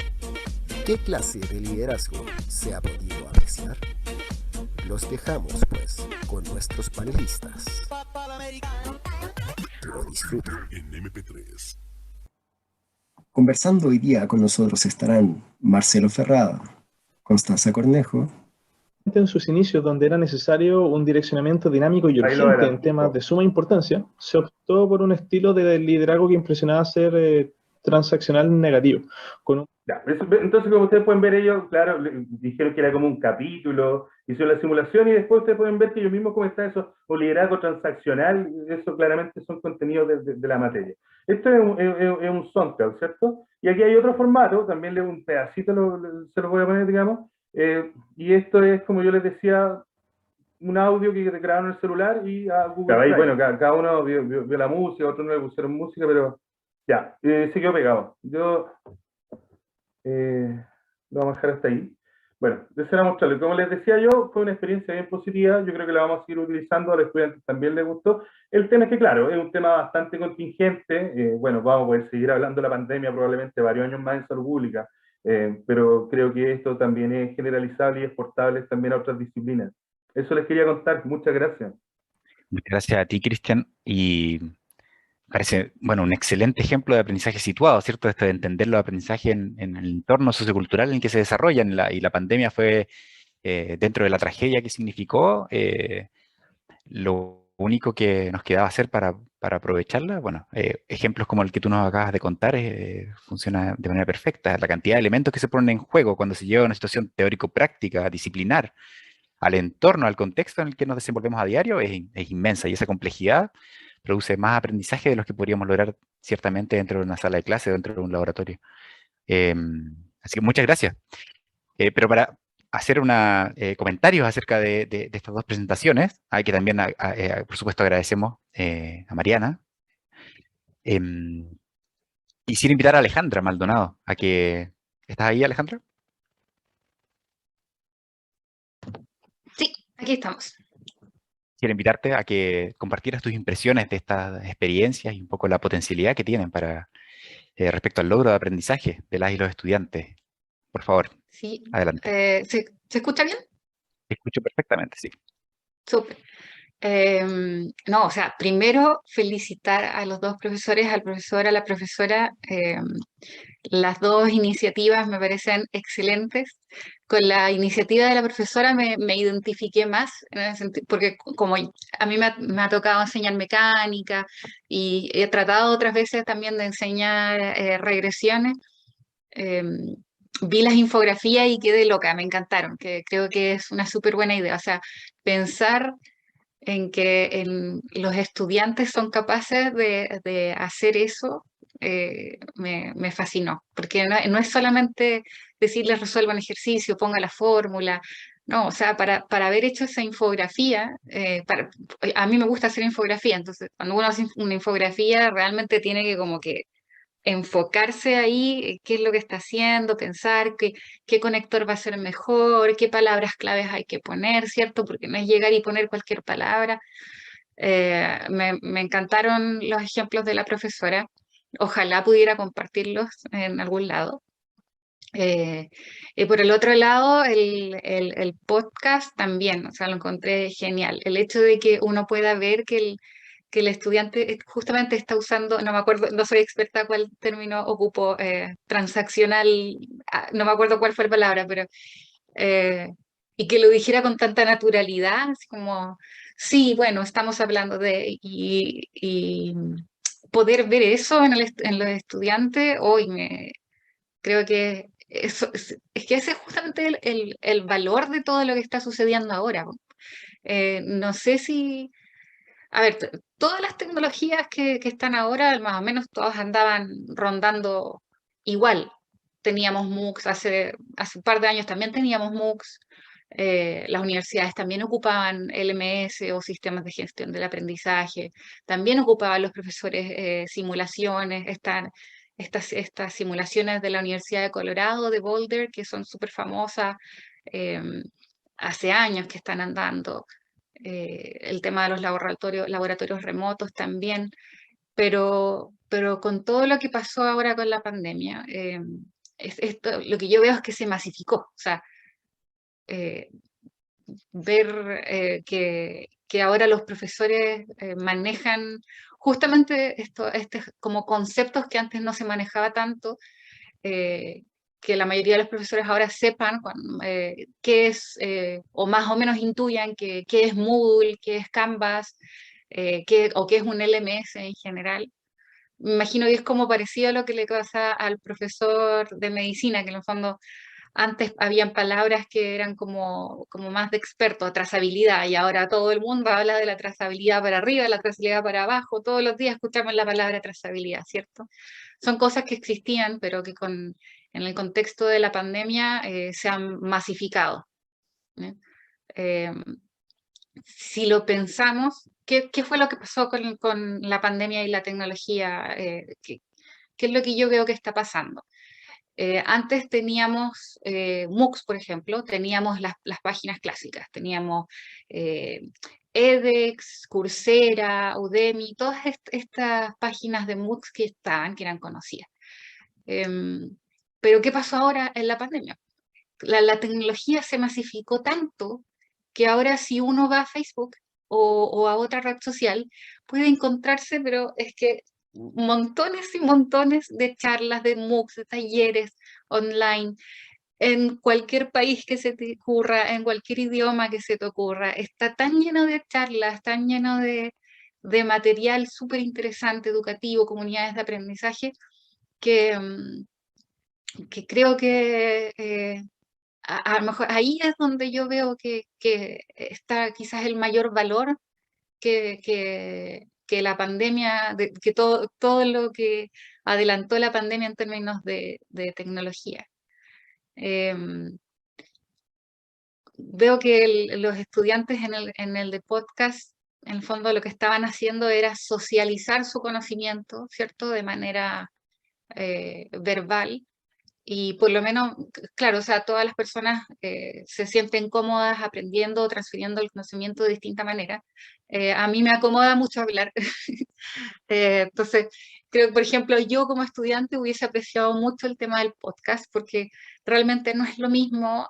¿Qué clase de liderazgo se ha podido apreciar? Los dejamos, pues, con nuestros panelistas. Que lo disfruten. Conversando hoy día con nosotros estarán Marcelo Ferrada, Constanza Cornejo. En sus inicios, donde era necesario un direccionamiento dinámico y urgente en temas de suma importancia, se optó por un estilo de liderazgo que impresionaba ser transaccional negativo. Entonces, como ustedes pueden ver, ellos, claro, dijeron que era como un capítulo, hicieron la simulación y después ustedes pueden ver que ellos mismos comentan eso, o liderazgo transaccional, eso claramente son contenidos de la materia. Esto es un SoundCloud, ¿cierto? Y aquí hay otro formato, también un pedacito se lo voy a poner, digamos, y esto es, como yo les decía, un audio que grabaron en el celular y a Google Drive. Bueno, cada uno vio la música, otros no le pusieron música, pero ya, se quedó pegado. Yo lo vamos a dejar hasta ahí. Bueno, eso era mostrarlo. Como les decía yo, fue una experiencia bien positiva. Yo creo que la vamos a seguir utilizando. A los estudiantes también les gustó. El tema es que, claro, es un tema bastante contingente. Bueno, vamos a poder seguir hablando de la pandemia probablemente varios años más en salud pública. Pero creo que esto también es generalizable y exportable también a otras disciplinas. Eso les quería contar. Muchas gracias. Muchas gracias a ti, Cristian. Y parece, bueno, un excelente ejemplo de aprendizaje situado, ¿cierto? Esto de entender los aprendizajes en el entorno sociocultural en el que se desarrollan, y la pandemia fue, dentro de la tragedia que significó, lo único que nos quedaba hacer para aprovecharla, bueno, ejemplos como el que tú nos acabas de contar, funciona de manera perfecta. La cantidad de elementos que se ponen en juego cuando se lleva a una situación teórico-práctica, disciplinar, al entorno, al contexto en el que nos desenvolvemos a diario, es inmensa, y esa complejidad produce más aprendizaje de los que podríamos lograr ciertamente dentro de una sala de clase, dentro de un laboratorio. Así que muchas gracias. Pero para hacer comentarios acerca de estas dos presentaciones, que también, por supuesto, agradecemos a Mariana. Quisiera invitar a Alejandra Maldonado a que... ¿Estás ahí, Alejandra? Sí, aquí estamos. Quiero invitarte a que compartieras tus impresiones de estas experiencias y un poco la potencialidad que tienen para respecto al logro de aprendizaje de las y los estudiantes. Por favor, Sí. adelante. ¿Se escucha bien? Te escucho perfectamente, sí. Súper. No, o sea, primero felicitar a los dos profesores, al profesor, a la profesora. Las dos iniciativas me parecen excelentes. Con la iniciativa de la profesora me identifiqué más, porque como a mí me ha tocado enseñar mecánica y he tratado otras veces también de enseñar regresiones, vi las infografías y quedé loca, me encantaron, que creo que es una súper buena idea. O sea, pensar en que los estudiantes son capaces de hacer eso, me fascinó, porque no es solamente decirles resuelvan ejercicio, ponga la fórmula, no, o sea, para haber hecho esa infografía, a mí me gusta hacer infografía, entonces cuando uno hace una infografía realmente tiene que como que enfocarse ahí, qué es lo que está haciendo, pensar qué conector va a ser mejor, qué palabras claves hay que poner, ¿cierto? Porque no es llegar y poner cualquier palabra. Me encantaron los ejemplos de la profesora. Ojalá pudiera compartirlos en algún lado. Y por el otro lado, el podcast también, o sea, lo encontré genial. El hecho de que uno pueda ver que el estudiante justamente está usando, no me acuerdo, no soy experta cuál término ocupo, transaccional, no me acuerdo cuál fue la palabra, pero y que lo dijera con tanta naturalidad, así como, sí, bueno, estamos hablando de, y poder ver eso en los estudiantes, hoy creo que eso, es que ese es justamente el valor de todo lo que está sucediendo ahora. No sé si a ver, todas las tecnologías que están ahora, más o menos todas andaban rondando igual. Teníamos MOOCs, hace un par de años también teníamos MOOCs, las universidades también ocupaban LMS o sistemas de gestión del aprendizaje, también ocupaban los profesores simulaciones, estas simulaciones de la Universidad de Colorado, de Boulder, que son súper famosas, hace años que están andando. El tema de los laboratorios remotos también, pero con todo lo que pasó ahora con la pandemia, lo que yo veo es que se masificó, o sea, ver que ahora los profesores manejan justamente como conceptos que antes no se manejaba tanto, que la mayoría de los profesores ahora sepan qué es, o más o menos intuyan qué es Moodle, qué es Canvas, o qué es un LMS en general. Me imagino que es como parecido a lo que le pasa al profesor de medicina, que en el fondo antes habían palabras que eran como más de experto, trazabilidad, y ahora todo el mundo habla de la trazabilidad para arriba, la trazabilidad para abajo, todos los días escuchamos la palabra trazabilidad, ¿cierto? Son cosas que existían, pero que en el contexto de la pandemia se han masificado. si lo pensamos, ¿qué fue lo que pasó con la pandemia y la tecnología? ¿Qué es lo que yo veo que está pasando? Antes teníamos MOOCs, por ejemplo, teníamos las páginas clásicas, teníamos edX, Coursera, Udemy, todas estas páginas de MOOCs que eran conocidas. Pero ¿qué pasó ahora en la pandemia? La tecnología se masificó tanto que ahora si uno va a Facebook o a otra red social, puede encontrarse, pero es que montones y montones de charlas, de MOOCs, de talleres online, en cualquier país que se te ocurra, en cualquier idioma que se te ocurra. Está tan lleno de charlas, tan lleno de material súper interesante, educativo, comunidades de aprendizaje, que, que creo que a lo mejor ahí es donde yo veo que está quizás el mayor valor que la pandemia, que todo lo que adelantó la pandemia en términos de tecnología. Veo que los estudiantes en el de podcast, en el fondo lo que estaban haciendo era socializar su conocimiento, ¿cierto? De manera verbal. Y por lo menos, claro, o sea, todas las personas se sienten cómodas aprendiendo o transfiriendo el conocimiento de distinta manera. A mí me acomoda mucho hablar. Entonces, creo que, por ejemplo, yo como estudiante hubiese apreciado mucho el tema del podcast, porque realmente no es lo mismo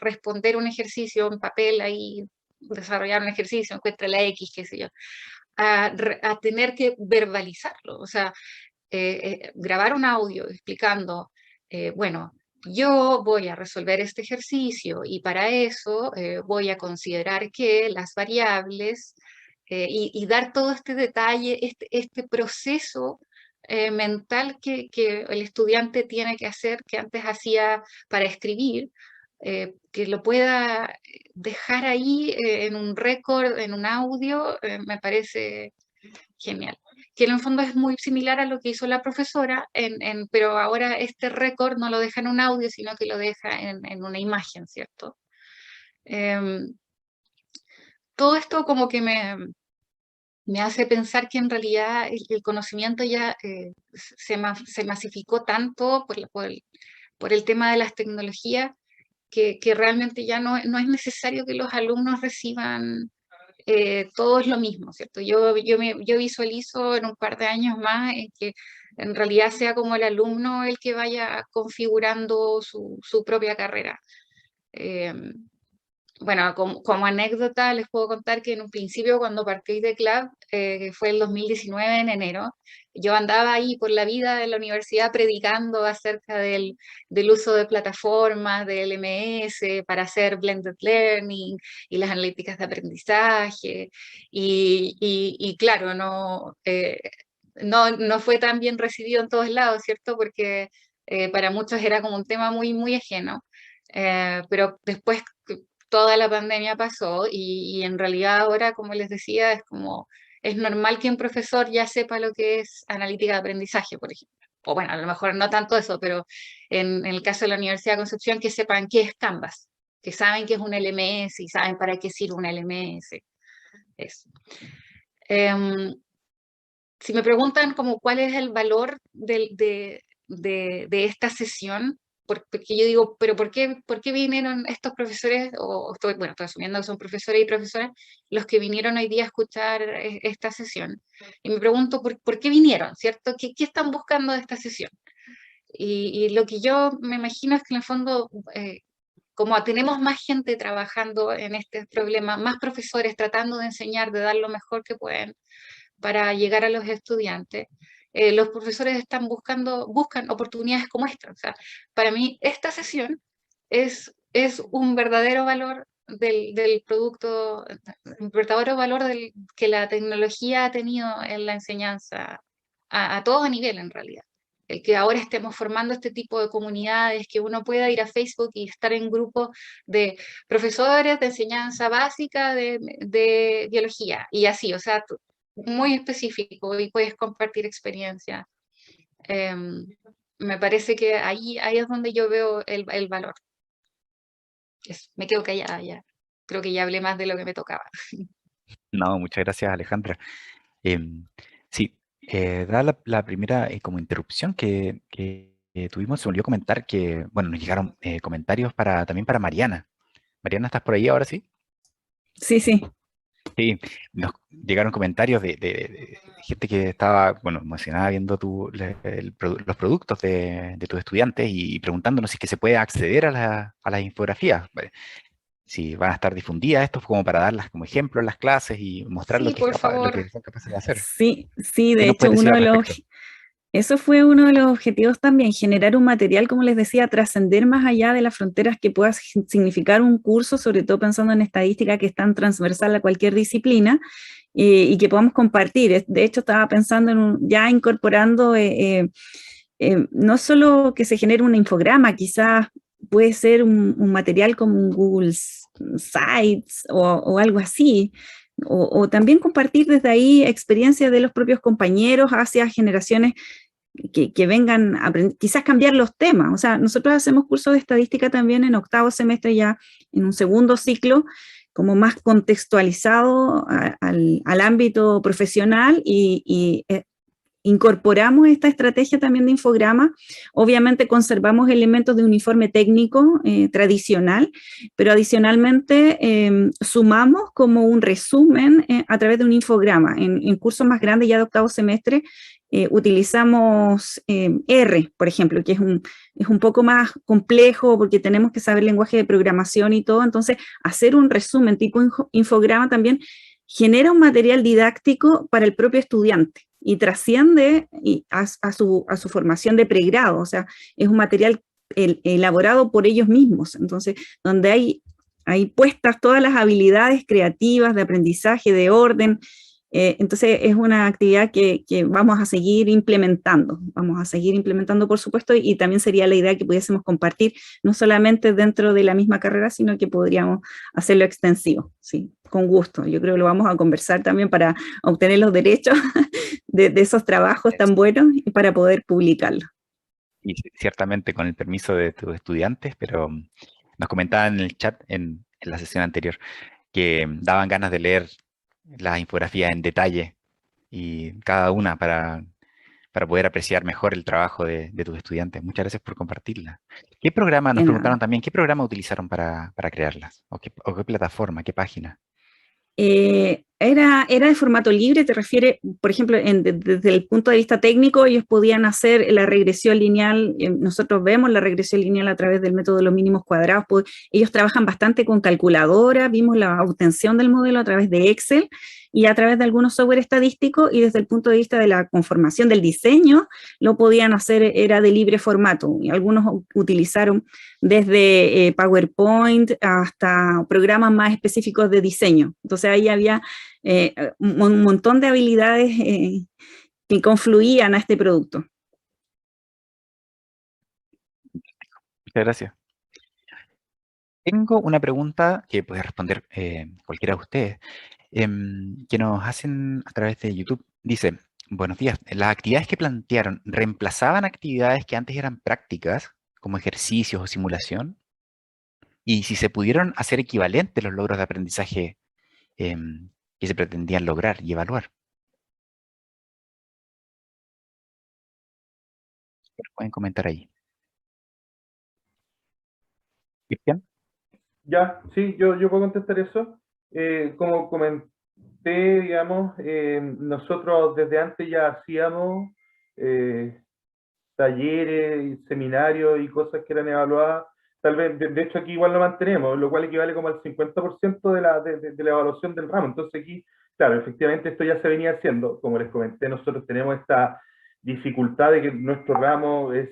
responder un ejercicio en papel, ahí desarrollar un ejercicio, encuentra la X, qué sé yo, a tener que verbalizarlo. O sea, grabar un audio explicando, bueno, yo voy a resolver este ejercicio y para eso voy a considerar que las variables y dar todo este detalle, este proceso mental que el estudiante tiene que hacer, que antes hacía para escribir, que lo pueda dejar ahí en un récord, en un audio, me parece genial. Que en el fondo es muy similar a lo que hizo la profesora, pero ahora este récord no lo deja en un audio, sino que lo deja en una imagen, ¿cierto? Todo esto como que me hace pensar que en realidad el conocimiento ya se masificó tanto por el tema de las tecnologías que realmente ya no es necesario que los alumnos reciban todo es lo mismo, ¿cierto? Yo visualizo en un par de años más que en realidad sea como el alumno el que vaya configurando su propia carrera. Bueno, como anécdota les puedo contar que en un principio cuando partí de CLAB, que fue el 2019 en enero, yo andaba ahí por la vida de la universidad predicando acerca del uso de plataformas, de LMS para hacer blended learning y las analíticas de aprendizaje. Y claro, no fue tan bien recibido en todos lados, ¿cierto? Porque para muchos era como un tema muy, muy ajeno. Pero después toda la pandemia pasó y en realidad ahora, como les decía, es normal que un profesor ya sepa lo que es analítica de aprendizaje, por ejemplo. O bueno, a lo mejor no tanto eso, pero en el caso de la Universidad de Concepción, que sepan qué es Canvas, que saben qué es un LMS y saben para qué sirve un LMS. Eso. Si me preguntan como cuál es el valor de esta sesión, porque yo digo, pero ¿por qué vinieron estos profesores, estoy asumiendo que son profesores y profesoras, los que vinieron hoy día a escuchar esta sesión? Y me pregunto, ¿por qué vinieron, cierto? ¿Qué están buscando de esta sesión? Y lo que yo me imagino es que en el fondo, como tenemos más gente trabajando en este problema, más profesores tratando de enseñar, de dar lo mejor que pueden para llegar a los estudiantes, los profesores buscan oportunidades como esta. O sea, para mí esta sesión es un verdadero valor del producto, un verdadero valor que la tecnología ha tenido en la enseñanza a todo nivel en realidad. El que ahora estemos formando este tipo de comunidades, que uno pueda ir a Facebook y estar en grupos de profesores de enseñanza básica de biología, y así, o sea, muy específico y puedes compartir experiencia. Me parece que ahí es donde yo veo el valor. Me quedo callada ya. creo que ya hablé más de lo que me tocaba. No, muchas gracias, Alejandra. Sí, dada la primera como interrupción que tuvimos, se me olvidó comentar que, bueno, nos llegaron comentarios también para Mariana. Mariana, ¿estás por ahí ahora sí? Sí, sí. Sí, nos llegaron comentarios de gente que estaba, bueno, emocionada viendo los productos de tus estudiantes y preguntándonos si es que se puede acceder a las infografías. Si van a estar difundidas estos como para darlas como ejemplo en las clases y mostrar Sí, por lo favor. que son capaces de hacer. Sí, sí, ¿Qué de nos hecho, puedes decir al respecto? eso fue uno de los objetivos también, generar un material, como les decía, trascender más allá de las fronteras que pueda significar un curso, sobre todo pensando en estadística que es tan transversal a cualquier disciplina, y que podamos compartir. De hecho, estaba pensando en ya incorporando no solo que se genere un infograma, quizás puede ser un material como un Google Sites o algo así, o también compartir desde ahí experiencias de los propios compañeros hacia generaciones que vengan a quizás cambiar los temas. O sea, nosotros hacemos cursos de estadística también en octavo semestre, ya en un segundo ciclo, como más contextualizado al ámbito profesional y incorporamos esta estrategia también de infograma. Obviamente conservamos elementos de uniforme técnico tradicional, pero adicionalmente sumamos como un resumen a través de un infograma. En cursos más grandes, ya de octavo semestre, utilizamos R, por ejemplo, que es un poco más complejo porque tenemos que saber lenguaje de programación y todo. Entonces, hacer un resumen tipo infograma también genera un material didáctico para el propio estudiante y trasciende a su formación de pregrado, o sea, es un material elaborado por ellos mismos, entonces, donde hay puestas todas las habilidades creativas, de aprendizaje, de orden, entonces es una actividad que vamos a seguir implementando, por supuesto, y también sería la idea que pudiésemos compartir, no solamente dentro de la misma carrera, sino que podríamos hacerlo extensivo, sí, con gusto. Yo creo que lo vamos a conversar también para obtener los derechos de esos trabajos tan buenos y para poder publicarlos. Y ciertamente con el permiso de tus estudiantes, pero nos comentaban en el chat en la sesión anterior que daban ganas de leer las infografías en detalle y cada una para poder apreciar mejor el trabajo de tus estudiantes. Muchas gracias por compartirla. ¿Qué programa, nos De preguntaron nada. también, qué programa utilizaron para crearlas? ¿O qué plataforma, qué página? Era de formato libre, te refiere, por ejemplo, desde el punto de vista técnico, ellos podían hacer la regresión lineal, nosotros vemos la regresión lineal a través del método de los mínimos cuadrados, ellos trabajan bastante con calculadora, vimos la obtención del modelo a través de Excel y a través de algunos software estadísticos, y desde el punto de vista de la conformación del diseño, lo podían hacer, era de libre formato, y algunos utilizaron desde PowerPoint hasta programas más específicos de diseño. Entonces ahí había un montón de habilidades que confluían a este producto. Muchas gracias. Tengo una pregunta que puede responder cualquiera de ustedes, que nos hacen a través de YouTube. Dice, buenos días, ¿las actividades que plantearon reemplazaban actividades que antes eran prácticas, como ejercicios o simulación? Y si se pudieron hacer equivalentes los logros de aprendizaje que se pretendían lograr y evaluar. Pueden comentar ahí. ¿Cristian? Ya, sí, yo puedo contestar eso. Como comenté, digamos, nosotros desde antes ya hacíamos talleres, seminarios y cosas que eran evaluadas. Tal vez, de hecho aquí igual lo mantenemos, lo cual equivale como al 50% de la evaluación del ramo. Entonces aquí, claro, efectivamente esto ya se venía haciendo. Como les comenté, nosotros tenemos esta dificultad de que nuestro ramo es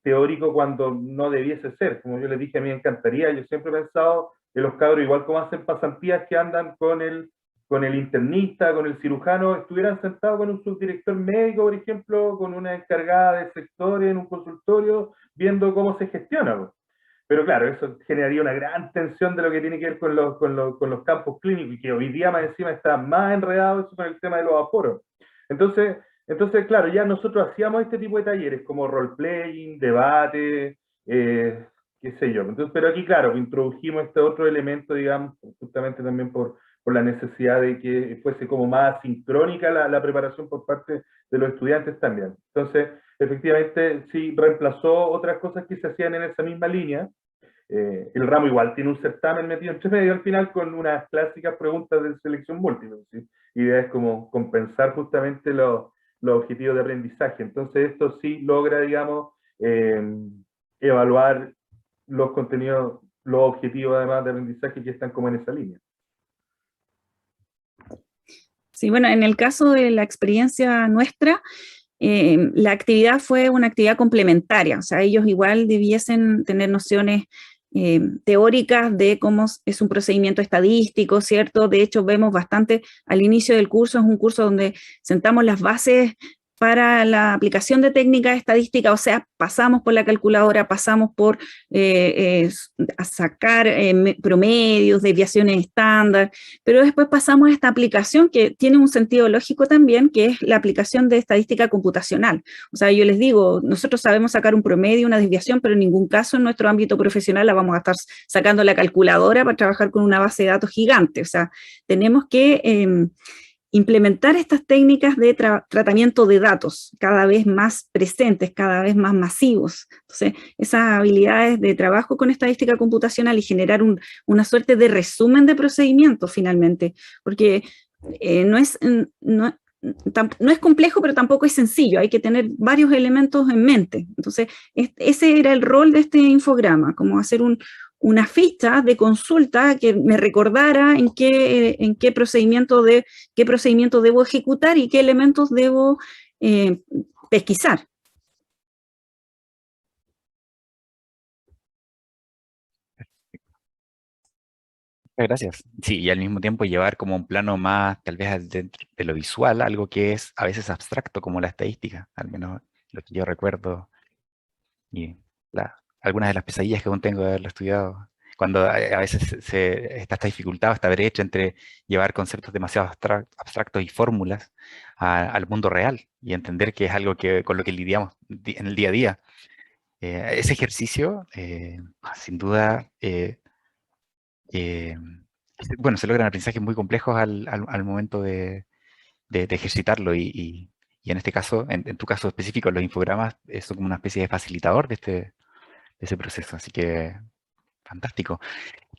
teórico cuando no debiese ser. Como yo les dije, a mí me encantaría, yo siempre he pensado que los cabros, igual como hacen pasantías que andan con el internista, con el cirujano, estuvieran sentados con un subdirector médico, por ejemplo, con una encargada de sectores en un consultorio, viendo cómo se gestiona. Pero claro, eso generaría una gran tensión de lo que tiene que ver con los campos clínicos, y que hoy día más encima está más enredado eso con el tema de los aforos. Entonces, claro, ya nosotros hacíamos este tipo de talleres como role-playing, debate, qué qué sé yo. Entonces, pero aquí, claro, introdujimos este otro elemento, digamos, justamente también por la necesidad de que fuese como más sincrónica la preparación por parte de los estudiantes también. Entonces, efectivamente, sí, reemplazó otras cosas que se hacían en esa misma línea. El ramo igual tiene un certamen metido entre medio al final con unas clásicas preguntas de selección múltiple, ¿sí? La idea es como compensar justamente los objetivos de aprendizaje. Entonces, esto sí logra, digamos, evaluar los contenidos, los objetivos además de aprendizaje que están como en esa línea. Sí, bueno, en el caso de la experiencia nuestra, la actividad fue una actividad complementaria, o sea, ellos igual debiesen tener nociones teóricas de cómo es un procedimiento estadístico, ¿cierto? De hecho, vemos bastante al inicio del curso, es un curso donde sentamos las bases para la aplicación de técnicas estadísticas, o sea, pasamos por la calculadora, pasamos por a sacar promedios, desviaciones estándar, pero después pasamos a esta aplicación que tiene un sentido lógico también, que es la aplicación de estadística computacional. O sea, yo les digo, nosotros sabemos sacar un promedio, una desviación, pero en ningún caso en nuestro ámbito profesional la vamos a estar sacando la calculadora para trabajar con una base de datos gigante. O sea, tenemos que implementar estas técnicas de tratamiento de datos cada vez más presentes, cada vez más masivos. Entonces, esas habilidades de trabajo con estadística computacional y generar una suerte de resumen de procedimientos finalmente, porque no es complejo, pero tampoco es sencillo, hay que tener varios elementos en mente. Entonces, ese era el rol de este infograma, como hacer una ficha de consulta que me recordara en qué procedimiento debo ejecutar y qué elementos debo pesquisar. Gracias. Sí, y al mismo tiempo llevar como un plano más, tal vez dentro de lo visual, algo que es a veces abstracto, como la estadística, al menos lo que yo recuerdo, y algunas de las pesadillas que aún tengo de haberlo estudiado, cuando a veces está esta dificultad, esta brecha entre llevar conceptos demasiado abstractos y fórmulas al mundo real, y entender que es algo con lo que lidiamos en el día a día. Ese ejercicio, sin duda, bueno, se logran aprendizajes muy complejos al momento de ejercitarlo y en este caso, en tu caso específico, los infogramas son como una especie de facilitador de ese proceso, así que fantástico.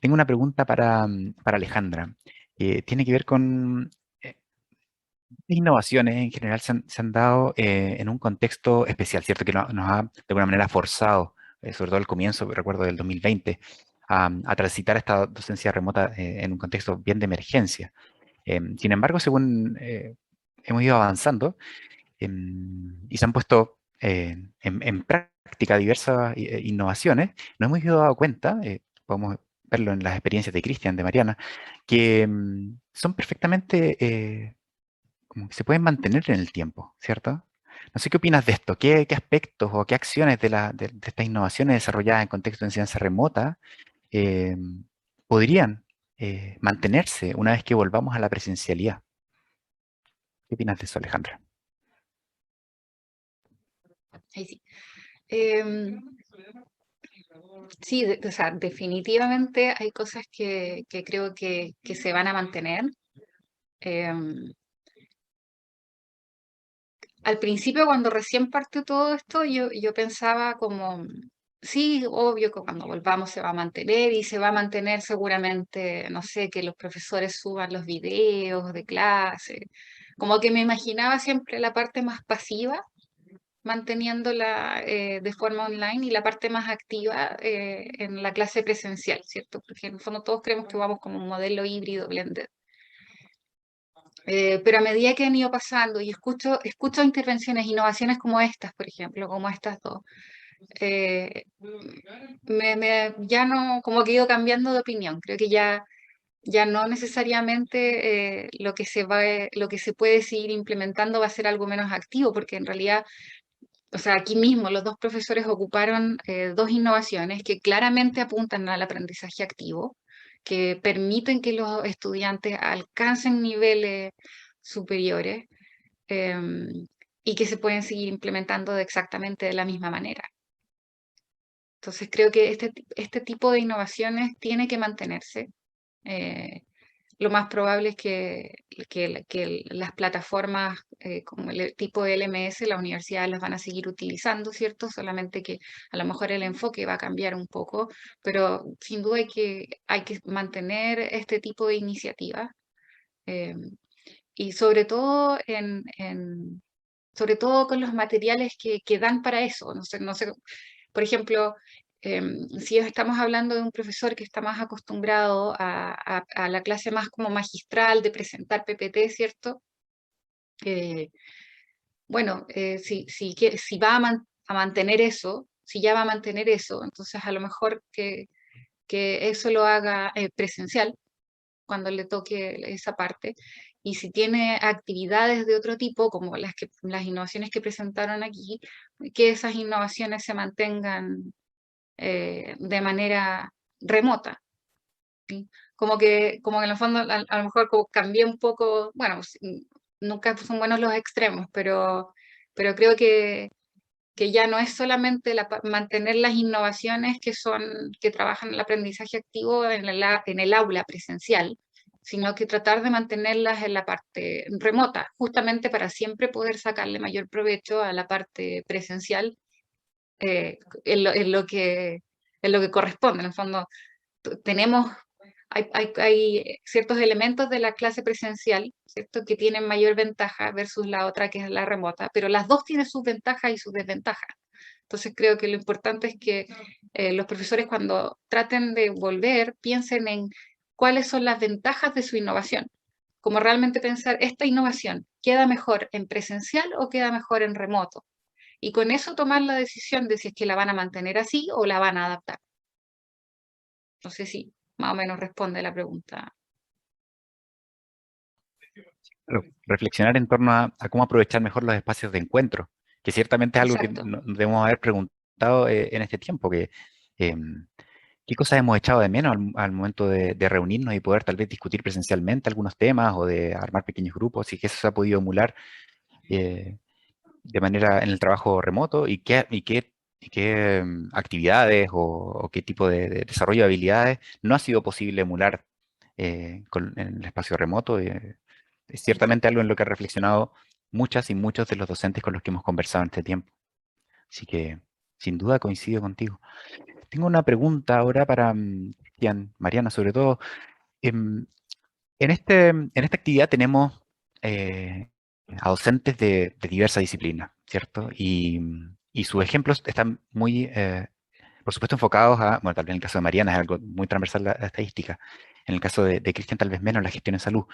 Tengo una pregunta para Alejandra. Tiene que ver con innovaciones en general se han dado en un contexto especial, ¿cierto? Que nos ha de alguna manera forzado, sobre todo al comienzo, recuerdo del 2020, a transitar esta docencia remota en un contexto bien de emergencia. Sin embargo, según hemos ido avanzando y se han puesto en práctica diversas innovaciones, nos hemos ido dando cuenta, podemos verlo en las experiencias de Cristian, de Mariana, que son perfectamente como que se pueden mantener en el tiempo, ¿cierto? No sé qué opinas de esto, qué aspectos o qué acciones de estas innovaciones desarrolladas en contexto de enseñanza remota eh, podrían mantenerse una vez que volvamos a la presencialidad. ¿Qué opinas de eso, Alejandra? Ahí sí. Sí, o sea, definitivamente hay cosas que creo que se van a mantener. Al principio, cuando recién partió todo esto, yo pensaba como, sí, obvio que cuando volvamos se va a mantener y se va a mantener seguramente, no sé, que los profesores suban los videos de clase. Como que me imaginaba siempre la parte más pasiva manteniéndola de forma online y la parte más activa en la clase presencial, ¿cierto? Porque en el fondo todos creemos que vamos como un modelo híbrido, blended. Pero a medida que han ido pasando y escucho intervenciones, innovaciones como estas, por ejemplo, como estas dos, ya no, como que he ido cambiando de opinión. Creo que ya no necesariamente lo que se puede seguir implementando va a ser algo menos activo, porque en realidad, o sea, aquí mismo los dos profesores ocuparon dos innovaciones que claramente apuntan al aprendizaje activo, que permiten que los estudiantes alcancen niveles superiores y que se pueden seguir implementando exactamente de la misma manera. Entonces creo que este tipo de innovaciones tiene que mantenerse. Lo más probable es que las plataformas como el tipo de LMS, las universidades las van a seguir utilizando, ¿cierto? Solamente que a lo mejor el enfoque va a cambiar un poco, pero sin duda hay que mantener este tipo de iniciativas. Y sobre todo sobre todo con los materiales que dan para eso. No sé, por ejemplo, si estamos hablando de un profesor que está más acostumbrado a la clase más como magistral de presentar PPT, ¿cierto? Bueno, si va a mantener eso, si ya va a mantener eso, entonces a lo mejor que eso lo haga presencial, cuando le toque esa parte. Y si tiene actividades de otro tipo, como las innovaciones que presentaron aquí, que esas innovaciones se mantengan de manera remota. ¿Sí? Como que en el fondo a lo mejor como cambié un poco, bueno, nunca son buenos los extremos, pero creo que ya no es solamente mantener las innovaciones que trabajan el aprendizaje activo en el aula presencial, sino que tratar de mantenerlas en la parte remota, justamente para siempre poder sacarle mayor provecho a la parte presencial en lo que corresponde. En el fondo, hay ciertos elementos de la clase presencial, ¿cierto?, que tienen mayor ventaja versus la otra que es la remota, pero las dos tienen sus ventajas y sus desventajas. Entonces creo que lo importante es que los profesores cuando traten de volver piensen en cuáles son las ventajas de su innovación, como realmente pensar, esta innovación queda mejor en presencial o queda mejor en remoto, y con eso tomar la decisión de si es que la van a mantener así o la van a adaptar. No sé si más o menos responde la pregunta. Reflexionar en torno a cómo aprovechar mejor los espacios de encuentro, que ciertamente es algo que nos debemos haber preguntado en este tiempo, que qué cosas hemos echado de menos al momento de reunirnos y poder tal vez discutir presencialmente algunos temas o de armar pequeños grupos, y que eso se ha podido emular de manera en el trabajo remoto, y qué actividades o qué tipo de desarrollo de habilidades no ha sido posible emular en el espacio remoto. Es ciertamente algo en lo que han reflexionado muchas y muchos de los docentes con los que hemos conversado en este tiempo. Así que, sin duda, coincido contigo. Tengo una pregunta ahora para Cristian, Mariana, sobre todo. En esta actividad tenemos a docentes de diversas disciplinas, ¿cierto? Y sus ejemplos están muy, por supuesto, enfocados bueno, tal vez en el caso de Mariana es algo muy transversal la estadística. En el caso de Cristian, tal vez menos la gestión en salud.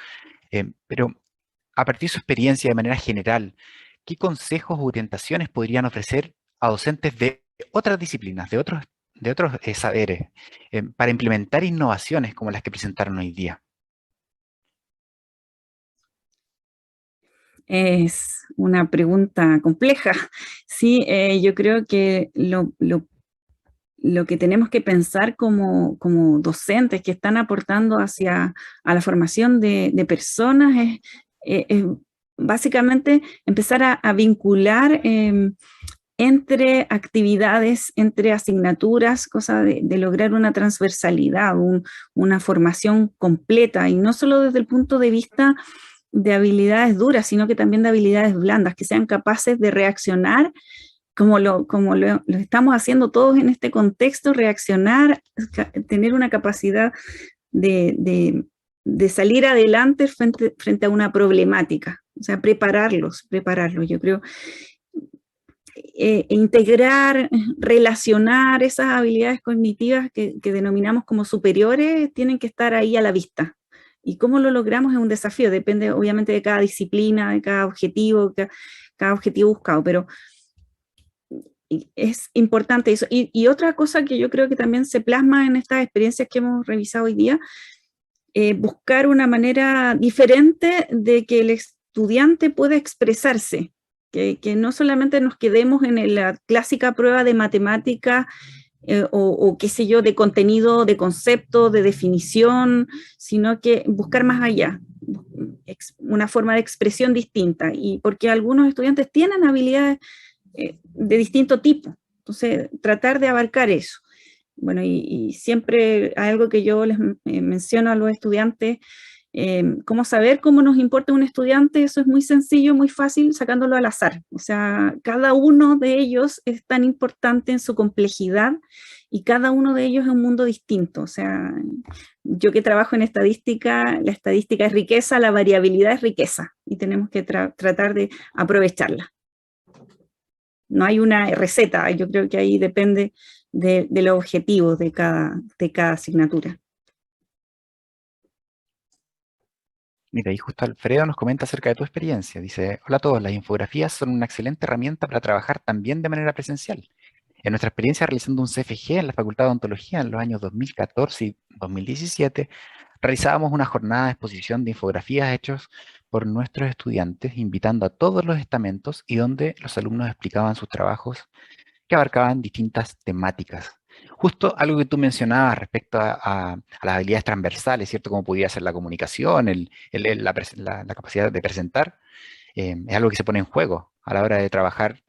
Pero a partir de su experiencia de manera general, ¿qué consejos o orientaciones podrían ofrecer a docentes de otras disciplinas, de otros saberes, para implementar innovaciones como las que presentaron hoy día? Es una pregunta compleja. Sí, yo creo que lo que tenemos que pensar como docentes que están aportando a la formación de personas es básicamente empezar a vincular entre actividades, entre asignaturas, cosa de lograr una transversalidad, una formación completa, y no solo desde el punto de vista de habilidades duras, sino que también de habilidades blandas, que sean capaces de reaccionar como lo estamos haciendo todos en este contexto, reaccionar, tener una capacidad de salir adelante frente a una problemática, o sea, prepararlos, yo creo. Integrar, relacionar esas habilidades cognitivas que denominamos como superiores, tienen que estar ahí a la vista. Y cómo lo logramos es un desafío, depende obviamente de cada disciplina, de cada objetivo buscado, pero es importante eso. Y otra cosa que yo creo que también se plasma en estas experiencias que hemos revisado hoy día, buscar una manera diferente de que el estudiante pueda expresarse, que no solamente nos quedemos en la clásica prueba de matemática o qué sé yo, de contenido, de concepto, de definición, sino que buscar más allá, una forma de expresión distinta, y porque algunos estudiantes tienen habilidades de distinto tipo, entonces tratar de abarcar eso. Bueno, y siempre hay algo que yo les menciono a los estudiantes, cómo saber cómo nos importa un estudiante. Eso es muy sencillo, muy fácil, sacándolo al azar. O sea, cada uno de ellos es tan importante en su complejidad y cada uno de ellos es un mundo distinto. O sea, yo que trabajo en estadística, la estadística es riqueza, la variabilidad es riqueza y tenemos que tratar de aprovecharla. No hay una receta, yo creo que ahí depende de los objetivos de cada asignatura. Mira, y justo Alfredo nos comenta acerca de tu experiencia. Dice, hola a todos, las infografías son una excelente herramienta para trabajar también de manera presencial. En nuestra experiencia realizando un CFG en la Facultad de Odontología en los años 2014 y 2017, realizábamos una jornada de exposición de infografías hechos por nuestros estudiantes, invitando a todos los estamentos y donde los alumnos explicaban sus trabajos que abarcaban distintas temáticas. Justo algo que tú mencionabas respecto a las habilidades transversales, ¿cierto? Como podía ser la comunicación, la capacidad de presentar, es algo que se pone en juego a la hora de trabajar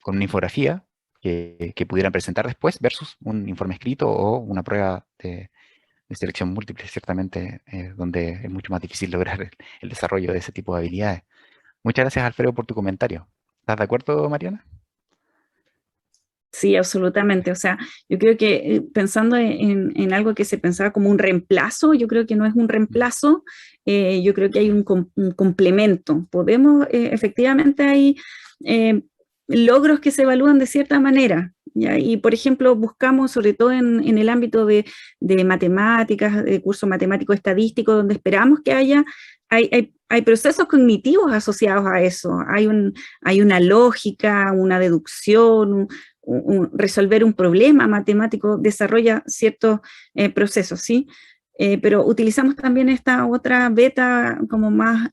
con una infografía que pudieran presentar después versus un informe escrito o una prueba de selección múltiple, ciertamente, donde es mucho más difícil lograr el desarrollo de ese tipo de habilidades. Muchas gracias, Alfredo, por tu comentario. ¿Estás de acuerdo, Mariana? Sí, absolutamente. O sea, yo creo que pensando en algo que se pensaba como un reemplazo, yo creo que no es un reemplazo, yo creo que hay un complemento. Podemos, efectivamente, hay logros que se evalúan de cierta manera, ¿ya? Y, por ejemplo, buscamos, sobre todo en el ámbito de matemáticas, de curso matemático estadístico, donde esperamos que hay procesos cognitivos asociados a eso. Hay una lógica, una deducción, resolver un problema matemático desarrolla ciertos procesos, ¿sí? Pero utilizamos también esta otra beta como más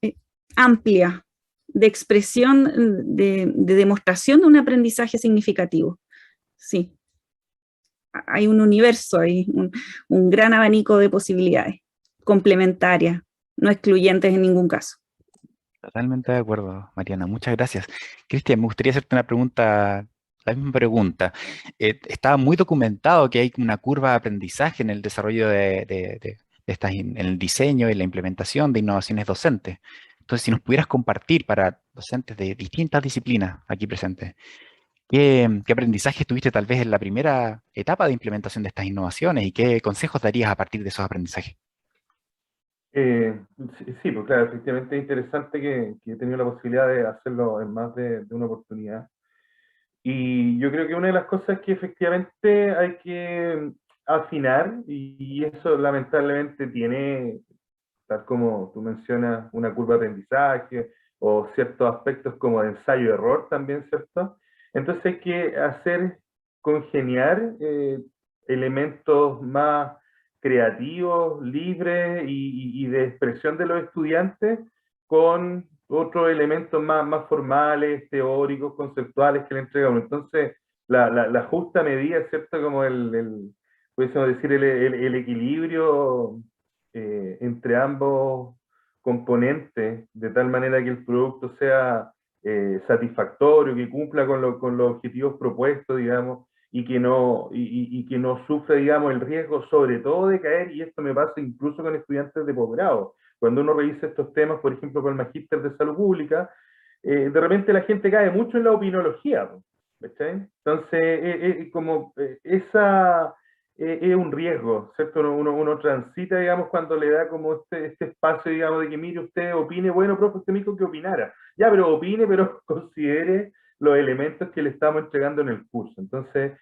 amplia de expresión, de demostración de un aprendizaje significativo, sí. Hay un universo, hay un gran abanico de posibilidades complementarias, no excluyentes en ningún caso. Totalmente de acuerdo, Mariana. Muchas gracias. Cristian, me gustaría hacerte una pregunta, la misma pregunta. Estaba muy documentado que hay una curva de aprendizaje en el desarrollo en el diseño y la implementación de innovaciones docentes. Entonces, si nos pudieras compartir para docentes de distintas disciplinas aquí presentes, ¿qué aprendizaje tuviste tal vez en la primera etapa de implementación de estas innovaciones y qué consejos darías a partir de esos aprendizajes? Sí, pues claro, efectivamente es interesante que he tenido la posibilidad de hacerlo en más de una oportunidad. Y yo creo que una de las cosas es que efectivamente hay que afinar, y eso lamentablemente tiene, tal como tú mencionas, una curva de aprendizaje o ciertos aspectos como de ensayo-error también, ¿cierto? Entonces hay que hacer congeniar elementos más creativos, libres y de expresión de los estudiantes con otros elementos más formales, teóricos, conceptuales que le entregamos. Entonces, la justa medida, ¿cierto? Como pudiésemos decir, el equilibrio entre ambos componentes, de tal manera que el producto sea satisfactorio, que cumpla con los objetivos propuestos, digamos, y que no sufra, digamos, el riesgo sobre todo de caer, y esto me pasa incluso con estudiantes de posgrado. Cuando uno revisa estos temas, por ejemplo, con el Magíster de Salud Pública, de repente la gente cae mucho en la opinología, ¿cachai? Entonces, esa es un riesgo, ¿cierto? Uno transita, digamos, cuando le da como este espacio, digamos, de que mire usted, opine, bueno, profe, usted me dijo que opinara. Ya, pero opine, pero considere los elementos que le estamos entregando en el curso. Entonces,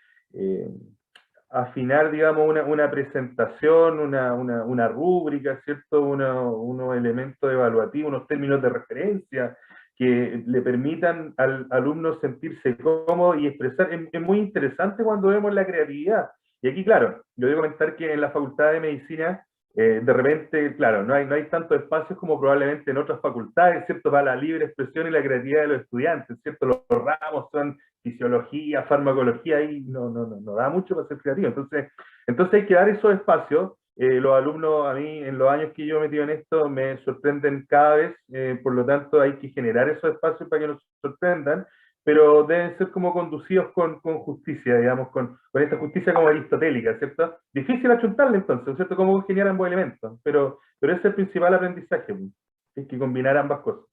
afinar, digamos, una presentación, una rúbrica, ¿cierto? Unos elementos evaluativos, unos términos de referencia que le permitan al alumno sentirse cómodo y expresar. Es muy interesante cuando vemos la creatividad. Y aquí, claro, yo debo comentar que en la Facultad de Medicina, de repente, claro, no hay tantos espacios como probablemente en otras facultades, ¿cierto? Para la libre expresión y la creatividad de los estudiantes, ¿cierto? Los ramos son fisiología, farmacología, y no da mucho para ser creativo. Entonces hay que dar esos espacios. Los alumnos, a mí, en los años que yo he metido en esto, me sorprenden cada vez, por lo tanto hay que generar esos espacios para que nos sorprendan, pero deben ser como conducidos con justicia, digamos, con esta justicia como aristotélica, ¿cierto? Difícil achuntarle entonces, ¿cierto? Cómo generar ambos elementos, pero ese es el principal aprendizaje, es que combinar ambas cosas.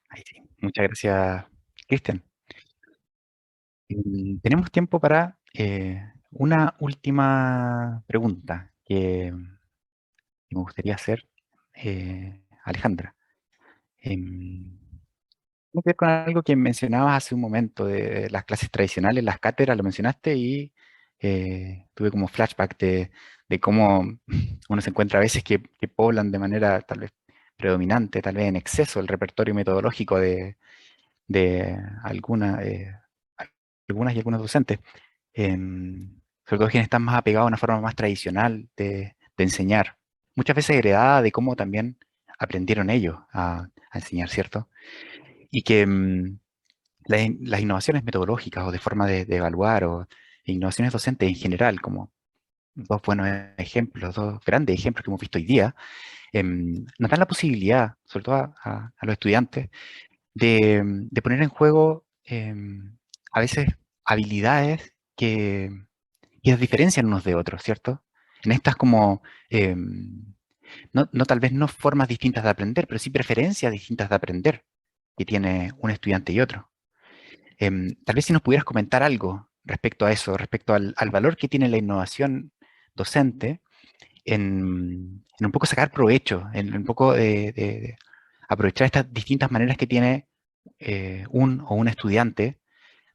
Ahí sí. Muchas gracias, Cristian. Tenemos tiempo para una última pregunta que me gustaría hacer, Alejandra. Tiene que ver con algo que mencionabas hace un momento de las clases tradicionales, las cátedras, lo mencionaste y tuve como flashback de cómo uno se encuentra a veces que poblan de manera tal vez predominante, tal vez en exceso, el repertorio metodológico de algunas y algunos docentes, sobre todo quienes están más apegados a una forma más tradicional de enseñar, muchas veces heredada de cómo también aprendieron ellos a enseñar, ¿cierto? Y que las innovaciones metodológicas o de forma de evaluar o innovaciones docentes en general, como dos buenos ejemplos, dos grandes ejemplos que hemos visto hoy día, nos dan la posibilidad, sobre todo a los estudiantes, de poner en juego a veces habilidades que los diferencian unos de otros, ¿cierto? En estas como, no tal vez no formas distintas de aprender, pero sí preferencias distintas de aprender que tiene un estudiante y otro. Tal vez si nos pudieras comentar algo respecto a eso, respecto al valor que tiene la innovación docente en un poco sacar provecho, en un poco de aprovechar estas distintas maneras que tiene un o una estudiante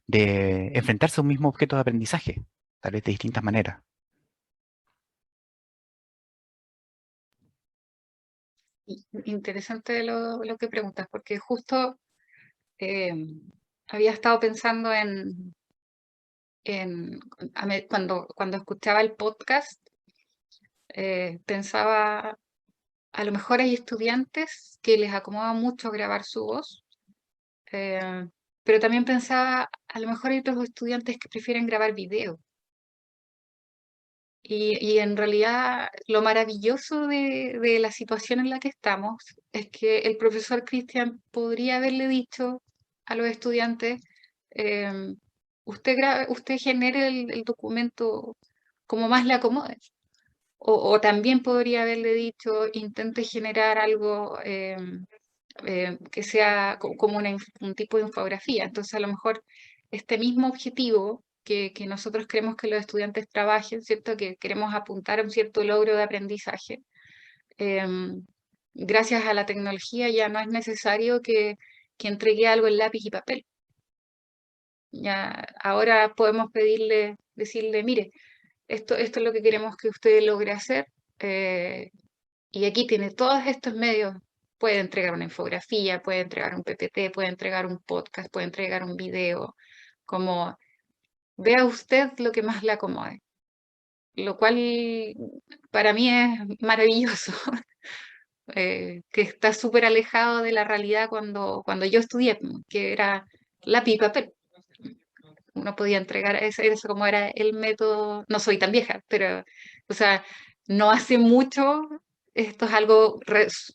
de enfrentarse a un mismo objeto de aprendizaje, tal vez de distintas maneras. Interesante lo que preguntas, porque justo había estado pensando cuando escuchaba el podcast, pensaba, a lo mejor hay estudiantes que les acomoda mucho grabar su voz, pero también pensaba, a lo mejor hay otros estudiantes que prefieren grabar video. Y en realidad lo maravilloso de la situación en la que estamos es que el profesor Cristian podría haberle dicho a los estudiantes, usted genere el documento como más le acomode. O también podría haberle dicho, intente generar algo que sea como un tipo de infografía. Entonces, a lo mejor este mismo objetivo que nosotros queremos que los estudiantes trabajen, ¿cierto? Que queremos apuntar a un cierto logro de aprendizaje. Gracias a la tecnología ya no es necesario que entregue algo en lápiz y papel. Ya, ahora podemos decirle, mire, esto es lo que queremos que usted logre hacer. Y aquí tiene todos estos medios. Puede entregar una infografía, puede entregar un PPT, puede entregar un podcast, puede entregar un video. Como vea usted lo que más le acomode. Lo cual para mí es maravilloso. Que está súper alejado de la realidad cuando yo estudié, que era lápiz y papel. Uno podía entregar eso como era el método. No soy tan vieja, pero, o sea, no hace mucho, esto es algo,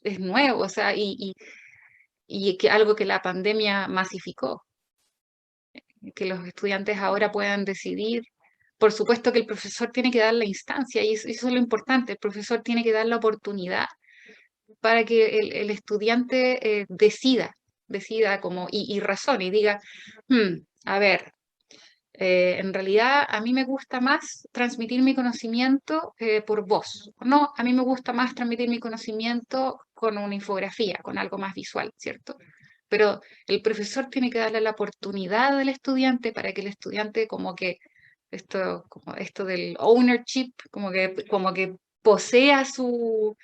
es nuevo, o sea, y que algo que la pandemia masificó, que los estudiantes ahora puedan decidir. Por supuesto que el profesor tiene que dar la instancia, y eso es lo importante, el profesor tiene que dar la oportunidad para que el estudiante decida como, y razone, y diga, a ver, en realidad, a mí me gusta más transmitir mi conocimiento por voz. No, a mí me gusta más transmitir mi conocimiento con una infografía, con algo más visual, ¿cierto? Pero el profesor tiene que darle la oportunidad al estudiante para que el estudiante como esto del ownership, como que posea sus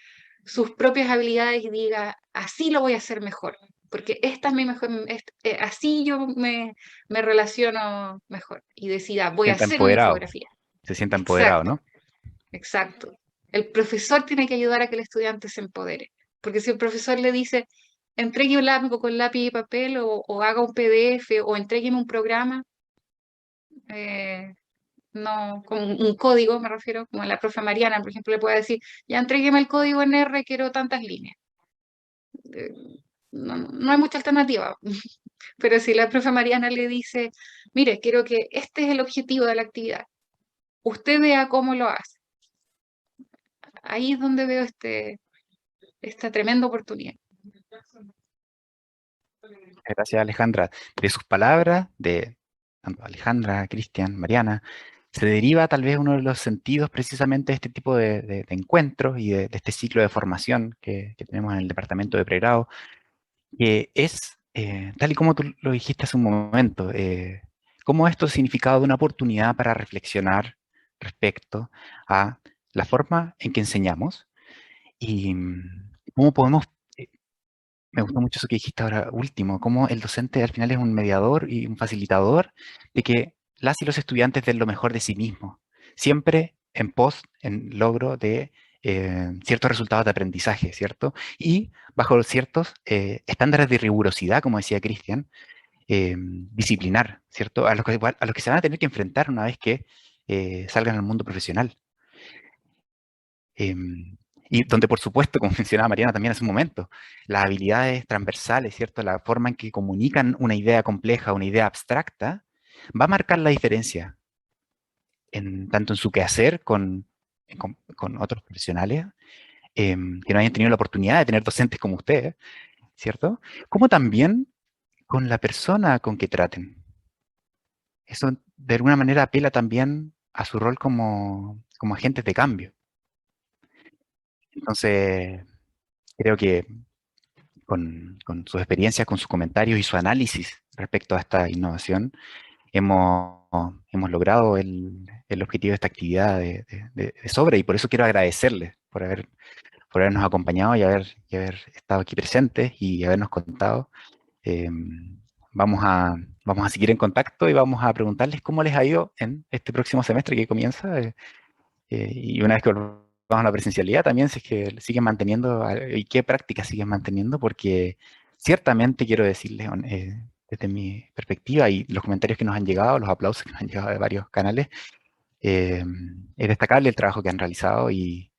propias habilidades y diga, así lo voy a hacer mejor, porque esta es mi mejor, así yo me relaciono mejor y decida, voy a Sienta hacer una empoderado, infografía. se sienta empoderado, Exacto, ¿no? exacto. El profesor tiene que ayudar a que el estudiante se empodere, porque si el profesor le dice, entregue un lápiz con lápiz y papel o haga un PDF o entrégueme un programa, no con un código, me refiero, como la profe Mariana, por ejemplo, le puede decir, ya entrégueme el código en R, quiero tantas líneas. No hay mucha alternativa. Pero si la profe Mariana le dice, mire, quiero que este es el objetivo de la actividad, usted vea cómo lo hace. Ahí es donde veo esta tremenda oportunidad. Gracias, Alejandra. De sus palabras, de tanto Alejandra, Cristian, Mariana, se deriva tal vez uno de los sentidos precisamente de este tipo de encuentros y de este ciclo de formación que tenemos en el departamento de pregrado, que es, tal y como tú lo dijiste hace un momento, cómo esto ha significado una oportunidad para reflexionar respecto a la forma en que enseñamos y cómo podemos, me gustó mucho eso que dijiste ahora último, cómo el docente al final es un mediador y un facilitador de que las y los estudiantes den lo mejor de sí mismos, siempre en pos, en logro de ciertos resultados de aprendizaje, ¿cierto? Y bajo ciertos estándares de rigurosidad, como decía Cristian, disciplinar, ¿cierto? A los que se van a tener que enfrentar una vez que salgan al mundo profesional. Y donde, por supuesto, como mencionaba Mariana también hace un momento, las habilidades transversales, ¿cierto? La forma en que comunican una idea compleja, una idea abstracta, va a marcar la diferencia, tanto en su quehacer con otros profesionales que no hayan tenido la oportunidad de tener docentes como ustedes, ¿cierto? Como también con la persona con que traten. Eso, de alguna manera, apela también a su rol como agentes de cambio. Entonces, creo que con sus experiencias, con sus comentarios y su análisis respecto a esta innovación, hemos logrado el objetivo de esta actividad de sobra, y por eso quiero agradecerles por habernos acompañado y haber estado aquí presentes y habernos contado. Vamos a seguir en contacto y vamos a preguntarles cómo les ha ido en este próximo semestre que comienza, y una vez que volvamos a la presencialidad también, si es que siguen manteniendo y qué prácticas siguen manteniendo, porque ciertamente quiero decirles desde mi perspectiva y los comentarios que nos han llegado, los aplausos que nos han llegado de varios canales, es destacable el trabajo que han realizado y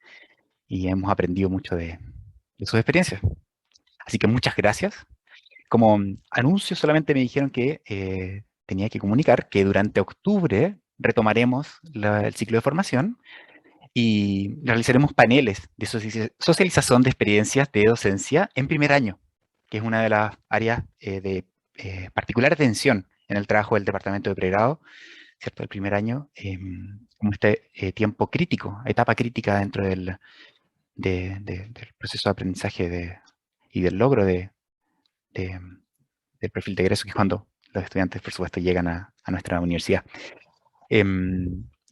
hemos aprendido mucho de sus experiencias. Así que muchas gracias. Como anuncio, solamente me dijeron que tenía que comunicar que durante octubre retomaremos el ciclo de formación y realizaremos paneles de socialización de experiencias de docencia en primer año, que es una de las áreas de particular atención en el trabajo del departamento de pregrado, ¿cierto? El primer año, como este tiempo crítico, etapa crítica dentro del proceso de aprendizaje y del logro del perfil de egreso, que es cuando los estudiantes, por supuesto, llegan a nuestra universidad.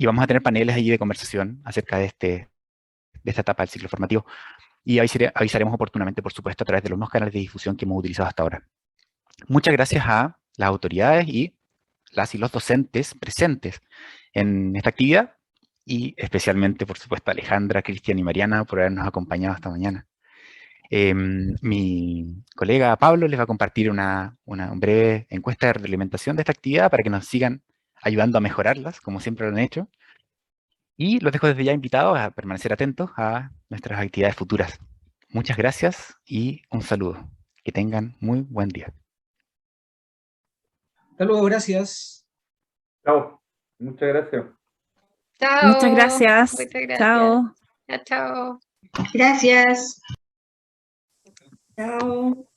Y vamos a tener paneles allí de conversación acerca de esta etapa del ciclo formativo. Y avisaremos oportunamente, por supuesto, a través de los nuevos canales de difusión que hemos utilizado hasta ahora. Muchas gracias a las autoridades y las y los docentes presentes en esta actividad, y especialmente, por supuesto, a Alejandra, Cristian y Mariana por habernos acompañado esta mañana. Mi colega Pablo les va a compartir una breve encuesta de retroalimentación de esta actividad para que nos sigan ayudando a mejorarlas, como siempre lo han hecho. Y los dejo desde ya invitados a permanecer atentos a nuestras actividades futuras. Muchas gracias y un saludo. Que tengan muy buen día. Hasta luego, gracias. Chao. Muchas gracias. Chao. Muchas gracias. Muchas gracias. Chao. Chao. Gracias. Chao.